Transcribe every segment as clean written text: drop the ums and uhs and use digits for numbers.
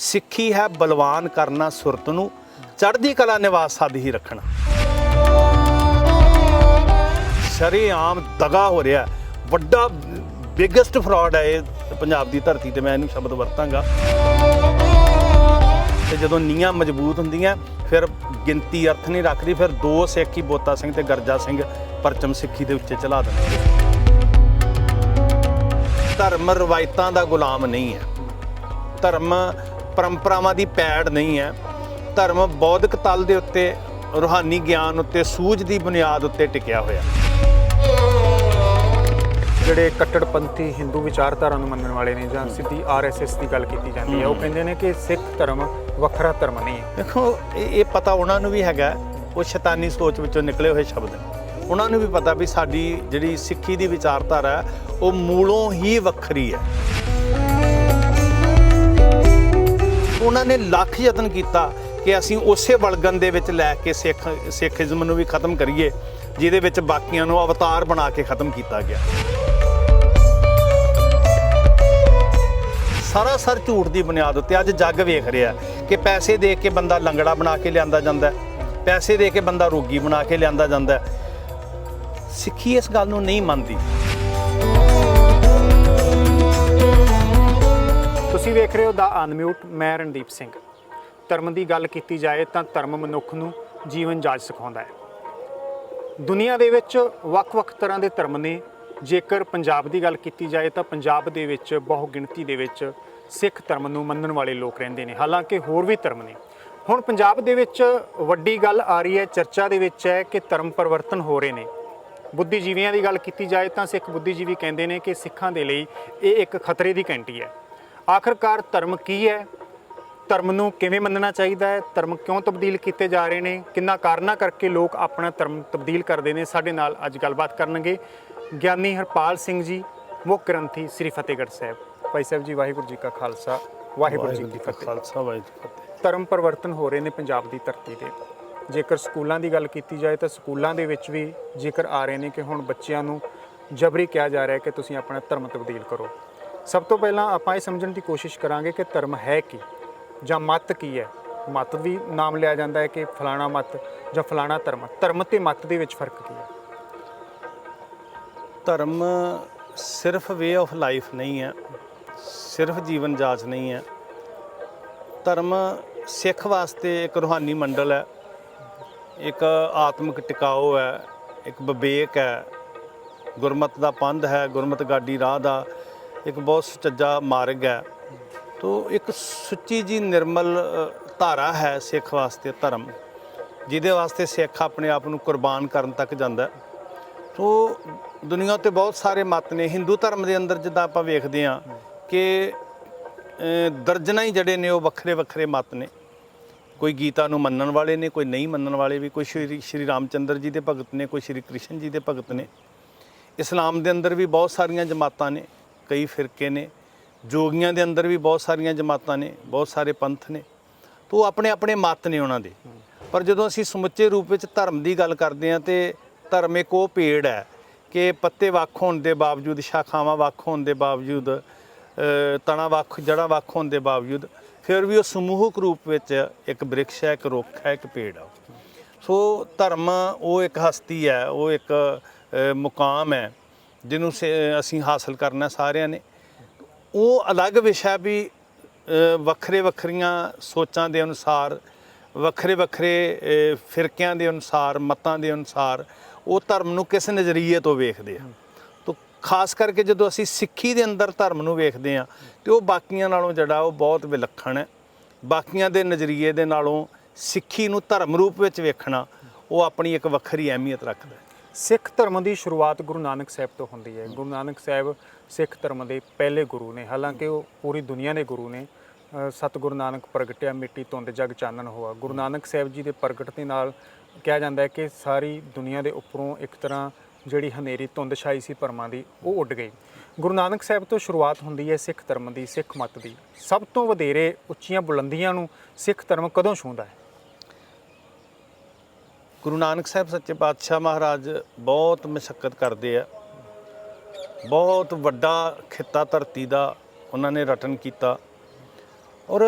ਸਿੱਖੀ ਹੈ ਬਲਵਾਨ ਕਰਨਾ ਸੁਰਤ ਨੂੰ, ਚੜ੍ਹਦੀ ਕਲਾ ਨਿਵਾਸ ਸਦ ਹੀ ਰੱਖਣਾ। ਸ਼ਰੇਆਮ ਦਗਾ ਹੋ ਰਿਹਾ, ਵੱਡਾ ਬਿਗੇਸਟ ਫਰਾਡ ਹੈ ਇਹ ਪੰਜਾਬ ਦੀ ਧਰਤੀ ਤੇ, ਮੈਂ ਇਹਨੂੰ ਸ਼ਬਦ ਵਰਤਾਂਗਾ। ਤੇ ਜਦੋਂ ਨੀਹਾਂ ਮਜ਼ਬੂਤ ਹੁੰਦੀਆਂ ਫਿਰ ਗਿਣਤੀ ਅਰਥ ਨਹੀਂ ਰੱਖਦੀ, ਫਿਰ ਦੋ ਸਿੱਖ ਹੀ ਬੋਤਾ ਸਿੰਘ ਤੇ ਗਰਜਾ ਸਿੰਘ ਪਰਚਮ ਸਿੱਖੀ ਦੇ ਉੱਤੇ ਚਲਾ ਦਿੰਦੇ। ਧਰਮ ਰਵਾਇਤਾਂ ਦਾ ਗੁਲਾਮ ਨਹੀਂ ਹੈ, ਧਰਮ ਪਰੰਪਰਾਵਾਂ ਦੀ ਪੈੜ ਨਹੀਂ ਹੈ। ਧਰਮ ਬੌਧਿਕ ਤਲ ਦੇ ਉੱਤੇ, ਰੂਹਾਨੀ ਗਿਆਨ ਉੱਤੇ, ਸੂਝ ਦੀ ਬੁਨਿਆਦ ਉੱਤੇ ਟਿਕਿਆ ਹੋਇਆ। ਜਿਹੜੇ ਕੱਟੜਪੰਥੀ ਹਿੰਦੂ ਵਿਚਾਰਧਾਰਾ ਨੂੰ ਮੰਨਣ ਵਾਲੇ ਨੇ ਜਾਂ ਸਿੱਧੀ RSS ਦੀ ਗੱਲ ਕੀਤੀ ਜਾਂਦੀ ਹੈ, ਉਹ ਕਹਿੰਦੇ ਨੇ ਕਿ ਸਿੱਖ ਧਰਮ ਵੱਖਰਾ ਧਰਮ ਨਹੀਂ ਹੈ। ਦੇਖੋ ਇਹ ਪਤਾ ਉਹਨਾਂ ਨੂੰ ਵੀ ਹੈਗਾ, ਉਹ ਸ਼ੈਤਾਨੀ ਸੋਚ ਵਿੱਚੋਂ ਨਿਕਲੇ ਹੋਏ ਸ਼ਬਦ ਨੇ। ਉਹਨਾਂ ਨੂੰ ਵੀ ਪਤਾ ਵੀ ਸਾਡੀ ਜਿਹੜੀ ਸਿੱਖੀ ਦੀ ਵਿਚਾਰਧਾਰਾ ਹੈ ਉਹ ਮੂਲੋਂ ਹੀ ਵੱਖਰੀ ਹੈ। ਉਹਨਾਂ ਨੇ ਲੱਖ ਯਤਨ ਕੀਤਾ ਕਿ ਅਸੀਂ ਉਸੇ ਵਲਗਨ ਦੇ ਵਿੱਚ ਲੈ ਕੇ ਸਿੱਖੀਜ਼ਮ ਨੂੰ ਵੀ ਖਤਮ ਕਰੀਏ, ਜਿਹਦੇ ਵਿੱਚ ਬਾਕੀਆਂ ਨੂੰ ਅਵਤਾਰ ਬਣਾ ਕੇ ਖਤਮ ਕੀਤਾ ਗਿਆ। ਸਰਾਸਰ ਝੂਠ ਦੀ ਬੁਨਿਆਦ ਉੱਤੇ ਅੱਜ ਜੱਗ ਵੇਖ ਰਿਹਾ ਕਿ ਪੈਸੇ ਦੇ ਕੇ ਬੰਦਾ ਲੰਗੜਾ ਬਣਾ ਕੇ ਲਿਆਂਦਾ ਜਾਂਦਾ, ਪੈਸੇ ਦੇ ਕੇ ਬੰਦਾ ਰੋਗੀ ਬਣਾ ਕੇ ਲਿਆਂਦਾ ਜਾਂਦਾ। ਸਿੱਖੀ ਇਸ ਗੱਲ ਨੂੰ ਨਹੀਂ ਮੰਨਦੀ। ਤੁਸੀਂ ਵੇਖ ਰਹੇ ਹੋ ਦਾ ਅਨਮਿਊਟ, ਮੈਂ ਰਣਦੀਪ ਸਿੰਘ। ਧਰਮ ਦੀ ਗੱਲ ਕੀਤੀ ਜਾਏ ਤਾਂ ਧਰਮ ਮਨੁੱਖ ਨੂੰ ਜੀਵਨ ਜਾਚ ਸਿਖਾਉਂਦਾ ਹੈ। ਦੁਨੀਆ ਦੇ ਵਿੱਚ ਵੱਖ-ਵੱਖ ਤਰ੍ਹਾਂ ਦੇ ਧਰਮ ਨੇ। ਜੇਕਰ ਪੰਜਾਬ ਦੀ ਗੱਲ ਕੀਤੀ ਜਾਏ ਤਾਂ ਪੰਜਾਬ ਦੇ ਵਿੱਚ ਬਹੁ ਗਿਣਤੀ ਦੇ ਵਿੱਚ ਸਿੱਖ ਧਰਮ ਨੂੰ ਮੰਨਣ ਵਾਲੇ ਲੋਕ ਰਹਿੰਦੇ ਨੇ, ਹਾਲਾਂਕਿ ਹੋਰ ਵੀ ਧਰਮ ਨੇ। ਹੁਣ ਪੰਜਾਬ ਦੇ ਵਿੱਚ ਵੱਡੀ ਗੱਲ ਆ ਰਹੀ ਹੈ, ਚਰਚਾ ਦੇ ਵਿੱਚ ਹੈ ਕਿ ਧਰਮ ਪਰਿਵਰਤਨ ਹੋ ਰਹੇ ਨੇ। ਬੁੱਧੀਜੀਵੀਆਂ ਦੀ ਗੱਲ ਕੀਤੀ ਜਾਏ ਤਾਂ ਸਿੱਖ ਬੁੱਧੀਜੀਵੀ ਕਹਿੰਦੇ ਨੇ ਕਿ ਸਿੱਖਾਂ ਦੇ ਲਈ ਇਹ ਇੱਕ ਖਤਰੇ ਦੀ ਘੰਟੀ ਹੈ। ਆਖਰਕਾਰ ਧਰਮ ਕੀ ਹੈ, ਧਰਮ ਨੂੰ ਕਿਵੇਂ ਮੰਨਣਾ ਚਾਹੀਦਾ ਹੈ, ਧਰਮ ਕਿਉਂ ਤਬਦੀਲ ਕੀਤੇ ਜਾ ਰਹੇ ਨੇ, ਕਿੰਨਾ ਕਾਰਨਾਂ ਕਰਕੇ ਲੋਕ ਆਪਣਾ ਧਰਮ ਤਬਦੀਲ ਕਰਦੇ ਨੇ, ਸਾਡੇ ਨਾਲ ਅੱਜ ਗੱਲਬਾਤ ਕਰਨਗੇ ਗਿਆਨੀ ਹਰਪਾਲ ਸਿੰਘ ਜੀ, ਮੁੱਖ ਗ੍ਰੰਥੀ ਸ੍ਰੀ ਫਤਿਹਗੜ੍ਹ ਸਾਹਿਬ। ਭਾਈ ਸਾਹਿਬ ਜੀ, ਵਾਹਿਗੁਰੂ ਜੀ ਕਾ ਖਾਲਸਾ, ਵਾਹਿਗੁਰੂ ਜੀ ਕੀ ਫਤਿਹ। ਖਾਲਸਾ ਵਾਹਿਗੁਰੂ ਜੀ ਕੀ ਫਤਿਹ। ਧਰਮ ਪਰਿਵਰਤਨ ਹੋ ਰਹੇ ਨੇ ਪੰਜਾਬ ਦੀ ਧਰਤੀ ਤੇ। ਜੇਕਰ ਸਕੂਲਾਂ ਦੀ ਗੱਲ ਕੀਤੀ ਜਾਏ ਤਾਂ ਸਕੂਲਾਂ ਦੇ ਵਿੱਚ ਵੀ ਜ਼ਿਕਰ ਆ ਰਹੇ ਨੇ ਕਿ ਹੁਣ ਬੱਚਿਆਂ ਨੂੰ ਜਬਰੀ ਕਿਹਾ ਜਾ ਰਿਹਾ ਕਿ ਤੁਸੀਂ ਆਪਣਾ ਧਰਮ ਤਬਦੀਲ ਕਰੋ। ਸਭ ਤੋਂ ਪਹਿਲਾਂ ਆਪਾਂ ਇਹ ਸਮਝਣ ਦੀ ਕੋਸ਼ਿਸ਼ ਕਰਾਂਗੇ ਕਿ ਧਰਮ ਹੈ ਕੀ ਜਾਂ ਮੱਤ ਕੀ ਹੈ। ਮੱਤ ਵੀ ਨਾਮ ਲਿਆ ਜਾਂਦਾ ਹੈ ਕਿ ਫਲਾਣਾ ਮੱਤ ਜਾਂ ਫਲਾਣਾ ਧਰਮ। ਧਰਮ ਤੇ ਮੱਤ ਦੇ ਵਿੱਚ ਫਰਕ ਕੀ ਹੈ? ਧਰਮ ਸਿਰਫ ਵੇ ਆਫ ਲਾਈਫ ਨਹੀਂ ਹੈ, ਸਿਰਫ ਜੀਵਨ ਜਾਚ ਨਹੀਂ ਹੈ। ਧਰਮ ਸਿੱਖ ਵਾਸਤੇ ਇੱਕ ਰੂਹਾਨੀ ਮੰਡਲ ਹੈ, ਇੱਕ ਆਤਮਿਕ ਟਿਕਾਓ ਹੈ, ਇੱਕ ਵਿਵੇਕ ਹੈ, ਗੁਰਮਤ ਦਾ ਪੰਧ ਹੈ, ਗੁਰਮਤ ਗਾਡੀ ਰਾਹ ਦਾ ਇੱਕ ਬਹੁਤ ਸੁਚੱਜਾ ਮਾਰਗ ਹੈ। ਤੋ ਇੱਕ ਸੁੱਚੀ ਜੀ ਨਿਰਮਲ ਧਾਰਾ ਹੈ ਸਿੱਖ ਵਾਸਤੇ ਧਰਮ, ਜਿਹਦੇ ਵਾਸਤੇ ਸਿੱਖ ਆਪਣੇ ਆਪ ਨੂੰ ਕੁਰਬਾਨ ਕਰਨ ਤੱਕ ਜਾਂਦਾ। ਤੋ ਦੁਨੀਆ 'ਤੇ ਬਹੁਤ ਸਾਰੇ ਮਤ ਨੇ। ਹਿੰਦੂ ਧਰਮ ਦੇ ਅੰਦਰ ਜਿੱਦਾਂ ਆਪਾਂ ਵੇਖਦੇ ਹਾਂ ਕਿ ਦਰਜਨਾਂ ਹੀ ਜਿਹੜੇ ਨੇ ਉਹ ਵੱਖਰੇ ਵੱਖਰੇ ਮਤ ਨੇ। ਕੋਈ ਗੀਤਾ ਨੂੰ ਮੰਨਣ ਵਾਲੇ ਨੇ, ਕੋਈ ਨਹੀਂ ਮੰਨਣ ਵਾਲੇ ਵੀ। ਕੋਈ ਸ਼੍ਰੀ ਰਾਮਚੰਦਰ ਜੀ ਦੇ ਭਗਤ ਨੇ, ਕੋਈ ਸ਼੍ਰੀ ਕ੍ਰਿਸ਼ਨ ਜੀ ਦੇ ਭਗਤ ਨੇ। ਇਸਲਾਮ ਦੇ ਅੰਦਰ ਵੀ ਬਹੁਤ ਸਾਰੀਆਂ ਜਮਾਤਾਂ ਨੇ, ਕਈ ਫਿਰਕੇ ਨੇ। ਜੋਗੀਆਂ ਦੇ ਅੰਦਰ ਵੀ ਬਹੁਤ ਸਾਰੀਆਂ ਜਮਾਤਾਂ ਨੇ, ਬਹੁਤ ਸਾਰੇ ਪੰਥ ਨੇ। ਤੋ ਆਪਣੇ ਆਪਣੇ ਮਤ ਨੇ ਉਹਨਾਂ ਦੇ। ਪਰ ਜਦੋਂ ਅਸੀਂ ਸਮੁੱਚੇ ਰੂਪ ਵਿੱਚ ਧਰਮ ਦੀ ਗੱਲ ਕਰਦੇ ਹਾਂ ਤੇ ਧਰਮ ਇੱਕ ਉਹ ਪੇੜ ਹੈ ਕਿ ਪੱਤੇ ਵੱਖ ਹੋਣ ਦੇ ਬਾਵਜੂਦ, ਸ਼ਾਖਾਵਾਂ ਵੱਖ ਹੋਣ ਦੇ ਬਾਵਜੂਦ, ਤਣਾ ਵੱਖ, ਜੜ੍ਹਾਂ ਵੱਖ ਹੋਣ ਦੇ ਬਾਵਜੂਦ ਫਿਰ ਵੀ ਉਹ ਸਮੂਹਕ ਰੂਪ ਵਿੱਚ ਇੱਕ ਬ੍ਰਿਕਸ਼ ਹੈ, ਇੱਕ ਰੁੱਖ ਹੈ, ਇੱਕ ਪੇੜ ਆ। ਸੋ ਧਰਮ ਉਹ ਇੱਕ ਹਸਤੀ ਹੈ, ਉਹ ਇੱਕ ਮੁਕਾਮ ਹੈ ਜਿਹਨੂੰ ਅਸੀਂ ਹਾਸਲ ਕਰਨਾ ਸਾਰਿਆਂ ਨੇ। ਉਹ ਅਲੱਗ ਵਿਸ਼ਾ ਵੀ ਵੱਖਰੇ ਵੱਖਰੀਆਂ ਸੋਚਾਂ ਦੇ ਅਨੁਸਾਰ, ਵੱਖਰੇ ਵੱਖਰੇ ਫਿਰਕਿਆਂ ਦੇ ਅਨੁਸਾਰ, ਮਤਾਂ ਦੇ ਅਨੁਸਾਰ ਉਹ ਧਰਮ ਨੂੰ ਕਿਸ ਨਜ਼ਰੀਏ ਤੋਂ ਵੇਖਦੇ ਆ। ਤੋ ਖਾਸ ਕਰਕੇ ਜਦੋਂ ਅਸੀਂ ਸਿੱਖੀ ਦੇ ਅੰਦਰ ਧਰਮ ਨੂੰ ਵੇਖਦੇ ਹਾਂ ਤੇ ਉਹ ਬਾਕੀਆਂ ਨਾਲੋਂ ਜਿਹੜਾ ਉਹ ਬਹੁਤ ਵਿਲੱਖਣ ਹੈ। ਬਾਕੀਆਂ ਦੇ ਨਜ਼ਰੀਏ ਦੇ ਨਾਲੋਂ ਸਿੱਖੀ ਨੂੰ ਧਰਮ ਰੂਪ ਵਿੱਚ ਵੇਖਣਾ ਉਹ ਆਪਣੀ ਇੱਕ ਵੱਖਰੀ ਅਹਿਮੀਅਤ ਰੱਖਦਾ ਹੈ। ਸਿੱਖ ਧਰਮ ਦੀ ਸ਼ੁਰੂਆਤ ਗੁਰੂ ਨਾਨਕ ਸਾਹਿਬ ਤੋਂ ਹੁੰਦੀ ਹੈ। ਗੁਰੂ ਨਾਨਕ ਸਾਹਿਬ ਸਿੱਖ ਧਰਮ ਦੇ ਪਹਿਲੇ ਗੁਰੂ ਨੇ, ਹਾਲਾਂਕਿ ਉਹ ਪੂਰੀ ਦੁਨੀਆ ਦੇ ਗੁਰੂ ਨੇ। ਸਤਿਗੁਰੂ ਨਾਨਕ ਪ੍ਰਗਟਿਆ ਮਿੱਟੀ ਧੁੰਦ ਜਗ ਚਾਨਣ ਹੋਆ। ਗੁਰੂ ਨਾਨਕ ਸਾਹਿਬ ਜੀ ਦੇ ਪ੍ਰਗਟ ਦੇ ਨਾਲ ਕਿਹਾ ਜਾਂਦਾ ਹੈ ਕਿ ਸਾਰੀ ਦੁਨੀਆ ਦੇ ਉੱਪਰੋਂ ਇੱਕ ਤਰ੍ਹਾਂ ਜਿਹੜੀ ਹਨੇਰੀ ਧੁੰਦ ਛਾਈ ਸੀ ਭਰਮਾਂ ਦੀ, ਉਹ ਉੱਡ ਗਈ। ਗੁਰੂ ਨਾਨਕ ਸਾਹਿਬ ਤੋਂ ਸ਼ੁਰੂਆਤ ਹੁੰਦੀ ਹੈ ਸਿੱਖ ਧਰਮ ਦੀ, ਸਿੱਖ ਮੱਤ ਦੀ। ਸਭ ਤੋਂ ਵਧੇਰੇ ਉੱਚੀਆਂ ਬੁਲੰਦੀਆਂ ਨੂੰ ਸਿੱਖ ਧਰਮ ਕਦੋਂ ਛੂੰਹਦਾ ਹੈ? ਗੁਰੂ ਨਾਨਕ ਸਾਹਿਬ ਸੱਚੇ ਪਾਤਸ਼ਾਹ ਮਹਾਰਾਜ ਬਹੁਤ ਮਸ਼ੱਕਤ ਕਰਦੇ ਆ। ਬਹੁਤ ਵੱਡਾ ਖਿੱਤਾ ਧਰਤੀ ਦਾ ਉਹਨਾਂ ਨੇ ਰਟਨ ਕੀਤਾ ਔਰ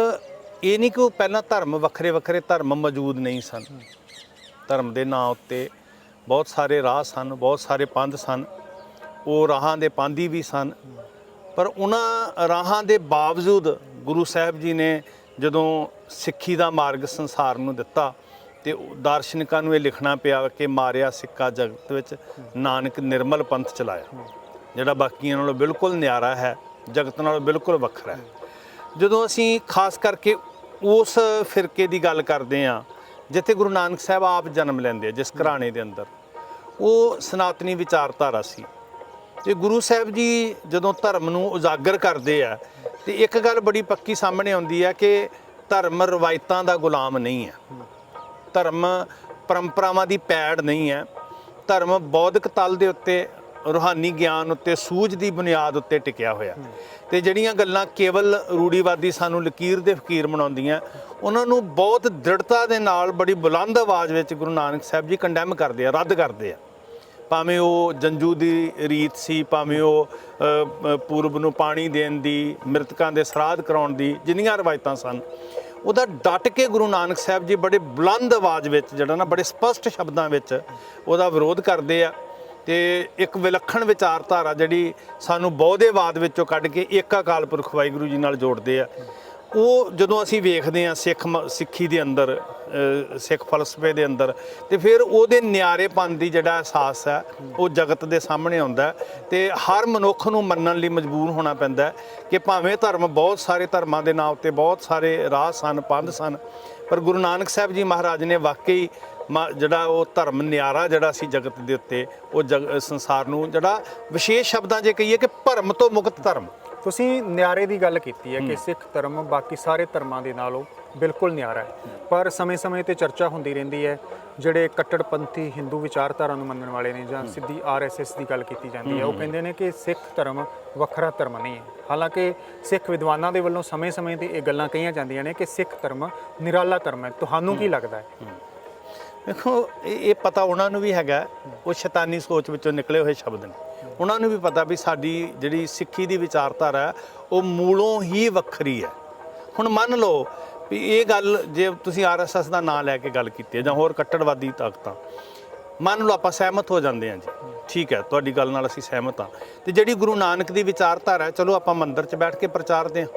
ਇਹ ਨਹੀਂ ਕਿ ਉਹ ਪਹਿਲਾਂ ਧਰਮ ਵੱਖਰੇ ਵੱਖਰੇ ਧਰਮ ਮੌਜੂਦ ਨਹੀਂ ਸਨ। ਧਰਮ ਦੇ ਨਾਂ ਉੱਤੇ ਬਹੁਤ ਸਾਰੇ ਰਾਹ ਸਨ, ਬਹੁਤ ਸਾਰੇ ਪੰਥ ਸਨ, ਉਹ ਰਾਹਾਂ ਦੇ ਪਾਂਧੀ ਵੀ ਸਨ। ਪਰ ਉਹਨਾਂ ਰਾਹਾਂ ਦੇ ਬਾਵਜੂਦ ਗੁਰੂ ਸਾਹਿਬ ਜੀ ਨੇ ਜਦੋਂ ਸਿੱਖੀ ਦਾ ਮਾਰਗ ਸੰਸਾਰ ਨੂੰ ਦਿੱਤਾ ਤੇ ਦਾਰਸ਼ਨਿਕਾਂ ਨੂੰ ਇਹ ਲਿਖਣਾ ਪਿਆ ਕਿ ਮਾਰਿਆ ਸਿੱਕਾ ਜਗਤ ਵਿੱਚ, ਨਾਨਕ ਨਿਰਮਲ ਪੰਥ ਚਲਾਇਆ, ਜਿਹੜਾ ਬਾਕੀਆਂ ਨਾਲੋਂ ਬਿਲਕੁਲ ਨਿਆਰਾ ਹੈ, ਜਗਤ ਨਾਲੋਂ ਬਿਲਕੁਲ ਵੱਖਰਾ ਹੈ। ਜਦੋਂ ਅਸੀਂ ਖਾਸ ਕਰਕੇ ਉਸ ਫਿਰਕੇ ਦੀ ਗੱਲ ਕਰਦੇ ਹਾਂ ਜਿੱਥੇ ਗੁਰੂ ਨਾਨਕ ਸਾਹਿਬ ਆਪ ਜਨਮ ਲੈਂਦੇ ਆ, ਜਿਸ ਘਰਾਣੇ ਦੇ ਅੰਦਰ, ਉਹ ਸਨਾਤਨੀ ਵਿਚਾਰਧਾਰਾ ਸੀ। ਤੇ ਗੁਰੂ ਸਾਹਿਬ ਜੀ ਜਦੋਂ ਧਰਮ ਨੂੰ ਉਜਾਗਰ ਕਰਦੇ ਆ ਤੇ ਇੱਕ ਗੱਲ ਬੜੀ ਪੱਕੀ ਸਾਹਮਣੇ ਆਉਂਦੀ ਹੈ ਕਿ ਧਰਮ ਰਵਾਇਤਾਂ ਦਾ ਗੁਲਾਮ ਨਹੀਂ ਹੈ, ਧਰਮ ਪਰੰਪਰਾਵਾਂ ਦੀ ਪੈੜ ਨਹੀਂ ਹੈ। ਧਰਮ ਬੌਧਿਕ ਤਲ ਦੇ ਉੱਤੇ, ਰੂਹਾਨੀ ਗਿਆਨ ਉੱਤੇ, ਸੂਝ ਦੀ ਬੁਨਿਆਦ ਉੱਤੇ ਟਿਕਿਆ ਹੋਇਆ। ਤੇ ਜਿਹੜੀਆਂ ਗੱਲਾਂ ਕੇਵਲ ਰੂੜੀਵਾਦੀ ਸਾਨੂੰ ਲਕੀਰ ਦੇ ਫਕੀਰ ਬਣਾਉਂਦੀਆਂ, ਉਹਨਾਂ ਨੂੰ ਬਹੁਤ ਦ੍ਰਿੜਤਾ ਦੇ ਨਾਲ ਬੜੀ ਬੁਲੰਦ ਆਵਾਜ਼ ਵਿੱਚ ਗੁਰੂ ਨਾਨਕ ਸਾਹਿਬ ਜੀ ਕੰਡੈਮ ਕਰਦੇ ਆ, ਰੱਦ ਕਰਦੇ ਆ। ਭਾਵੇਂ ਉਹ ਜੰਜੂ ਦੀ ਰੀਤ ਸੀ, ਭਾਵੇਂ ਉਹ ਪੂਰਬ ਨੂੰ ਪਾਣੀ ਦੇਣ ਦੀ, ਮ੍ਰਿਤਕਾਂ ਦੇ ਸਰਾਧ ਕਰਾਉਣ ਦੀ, ਜਿੰਨੀਆਂ ਰਵਾਇਤਾਂ ਸਨ, ਉਹਦਾ ਡਟ ਕੇ ਗੁਰੂ ਨਾਨਕ ਸਾਹਿਬ ਜੀ ਬੜੇ ਬੁਲੰਦ ਆਵਾਜ਼ ਵਿੱਚ, ਜਿਹੜਾ ਨਾ ਬੜੇ ਸਪਸ਼ਟ ਸ਼ਬਦਾਂ ਵਿੱਚ ਉਹਦਾ ਵਿਰੋਧ ਕਰਦੇ ਆ। ਤੇ ਇੱਕ ਵਿਲੱਖਣ ਵਿਚਾਰਧਾਰਾ ਜਿਹੜੀ ਸਾਨੂੰ ਬਹੁਦੇਵਾਦ ਵਿੱਚੋਂ ਕੱਢ ਕੇ ਇੱਕ ਅਕਾਲ ਪੁਰਖ ਵਾਹਿਗੁਰੂ ਜੀ ਨਾਲ ਜੋੜਦੇ ਆ, ਉਹ ਜਦੋਂ ਅਸੀਂ ਵੇਖਦੇ ਹਾਂ ਸਿੱਖੀ ਦੇ ਅੰਦਰ, ਸਿੱਖ ਫਲਸਫੇ ਦੇ ਅੰਦਰ, ਤੇ ਫਿਰ ਉਹਦੇ ਨਿਆਰੇਪਨ ਦੀ ਜਿਹੜਾ ਅਹਿਸਾਸ ਹੈ ਉਹ ਜਗਤ ਦੇ ਸਾਹਮਣੇ ਆਉਂਦਾ। ਤੇ ਹਰ ਮਨੁੱਖ ਨੂੰ ਮੰਨਣ ਲਈ ਮਜਬੂਰ ਹੋਣਾ ਪੈਂਦਾ ਕਿ ਭਾਵੇਂ ਧਰਮ, ਬਹੁਤ ਸਾਰੇ ਧਰਮਾਂ ਦੇ ਨਾਂ ਉੱਤੇ ਬਹੁਤ ਸਾਰੇ ਰਾਹ ਸਨ, ਪੰਥ ਸਨ, ਪਰ ਗੁਰੂ ਨਾਨਕ ਸਾਹਿਬ ਜੀ ਮਹਾਰਾਜ ਨੇ ਵਾਕਈ ਜਿਹੜਾ ਉਹ ਧਰਮ ਨਿਆਰਾ ਜਿਹੜਾ ਸੀ ਜਗਤ ਦੇ ਉੱਤੇ, ਉਹ ਸੰਸਾਰ ਨੂੰ ਜਿਹੜਾ ਵਿਸ਼ੇਸ਼ ਸ਼ਬਦਾਂ 'ਚ ਕਹੀਏ ਕਿ ਭਰਮ ਤੋਂ ਮੁਕਤ ਧਰਮ। ਤੁਸੀਂ ਨਿਆਰੇ ਦੀ ਗੱਲ ਕੀਤੀ ਹੈ ਕਿ ਸਿੱਖ ਧਰਮ ਬਾਕੀ ਸਾਰੇ ਧਰਮਾਂ ਦੇ ਨਾਲੋਂ ਬਿਲਕੁਲ ਨਿਆਰਾ ਹੈ, ਪਰ ਸਮੇਂ-ਸਮੇਂ ਤੇ ਚਰਚਾ ਹੁੰਦੀ ਰਹਿੰਦੀ ਹੈ, ਜਿਹੜੇ ਕੱਟੜਪੰਥੀ ਹਿੰਦੂ ਵਿਚਾਰਧਾਰਾ ਨੂੰ ਮੰਨਣ ਵਾਲੇ ਨੇ ਜਾਂ ਸਿੱਧੀ RSS ਦੀ ਗੱਲ ਕੀਤੀ ਜਾਂਦੀ ਹੈ, ਉਹ ਕਹਿੰਦੇ ਨੇ ਕਿ ਸਿੱਖ ਧਰਮ ਵੱਖਰਾ ਧਰਮ ਨਹੀਂ ਹੈ। ਹਾਲਾਂਕਿ ਸਿੱਖ ਵਿਦਵਾਨਾਂ ਦੇ ਵੱਲੋਂ ਸਮੇਂ-ਸਮੇਂ ਤੇ ਇਹ ਗੱਲਾਂ ਕਹੀਆਂ ਜਾਂਦੀਆਂ ਨੇ ਕਿ ਸਿੱਖ ਧਰਮ ਨਿਰਾਲਾ ਧਰਮ ਹੈ। ਤੁਹਾਨੂੰ ਕੀ ਲੱਗਦਾ ਹੈ? ਦੇਖੋ, ਇਹ ਪਤਾ ਉਹਨਾਂ ਨੂੰ ਵੀ ਹੈਗਾ, ਉਹ ਸ਼ੈਤਾਨੀ ਸੋਚ ਵਿੱਚੋਂ ਨਿਕਲੇ ਹੋਏ ਸ਼ਬਦ ਨੇ। ਉਹਨਾਂ ਨੂੰ ਵੀ ਪਤਾ ਵੀ ਸਾਡੀ ਜਿਹੜੀ ਸਿੱਖੀ ਦੀ ਵਿਚਾਰਧਾਰਾ ਹੈ ਉਹ ਮੂਲੋਂ ਹੀ ਵੱਖਰੀ ਹੈ। ਹੁਣ ਮੰਨ ਲਓ ਵੀ ਇਹ ਗੱਲ, ਜੇ ਤੁਸੀਂ RSS ਦਾ ਨਾਂ ਲੈ ਕੇ ਗੱਲ ਕੀਤੀ ਹੈ ਜਾਂ ਹੋਰ ਕੱਟੜਵਾਦੀ ਤਾਕਤਾਂ, ਮੰਨ ਲਓ ਆਪਾਂ ਸਹਿਮਤ ਹੋ ਜਾਂਦੇ ਹਾਂ ਜੀ, ਠੀਕ ਹੈ, ਤੁਹਾਡੀ ਗੱਲ ਨਾਲ ਅਸੀਂ ਸਹਿਮਤ ਹਾਂ। ਤੇ ਜਿਹੜੀ ਗੁਰੂ ਨਾਨਕ ਦੀ ਵਿਚਾਰਧਾਰਾ ਹੈ, ਚਲੋ ਆਪਾਂ ਮੰਦਿਰ 'ਚ ਬੈਠ ਕੇ ਪ੍ਰਚਾਰਦੇ ਹਾਂ।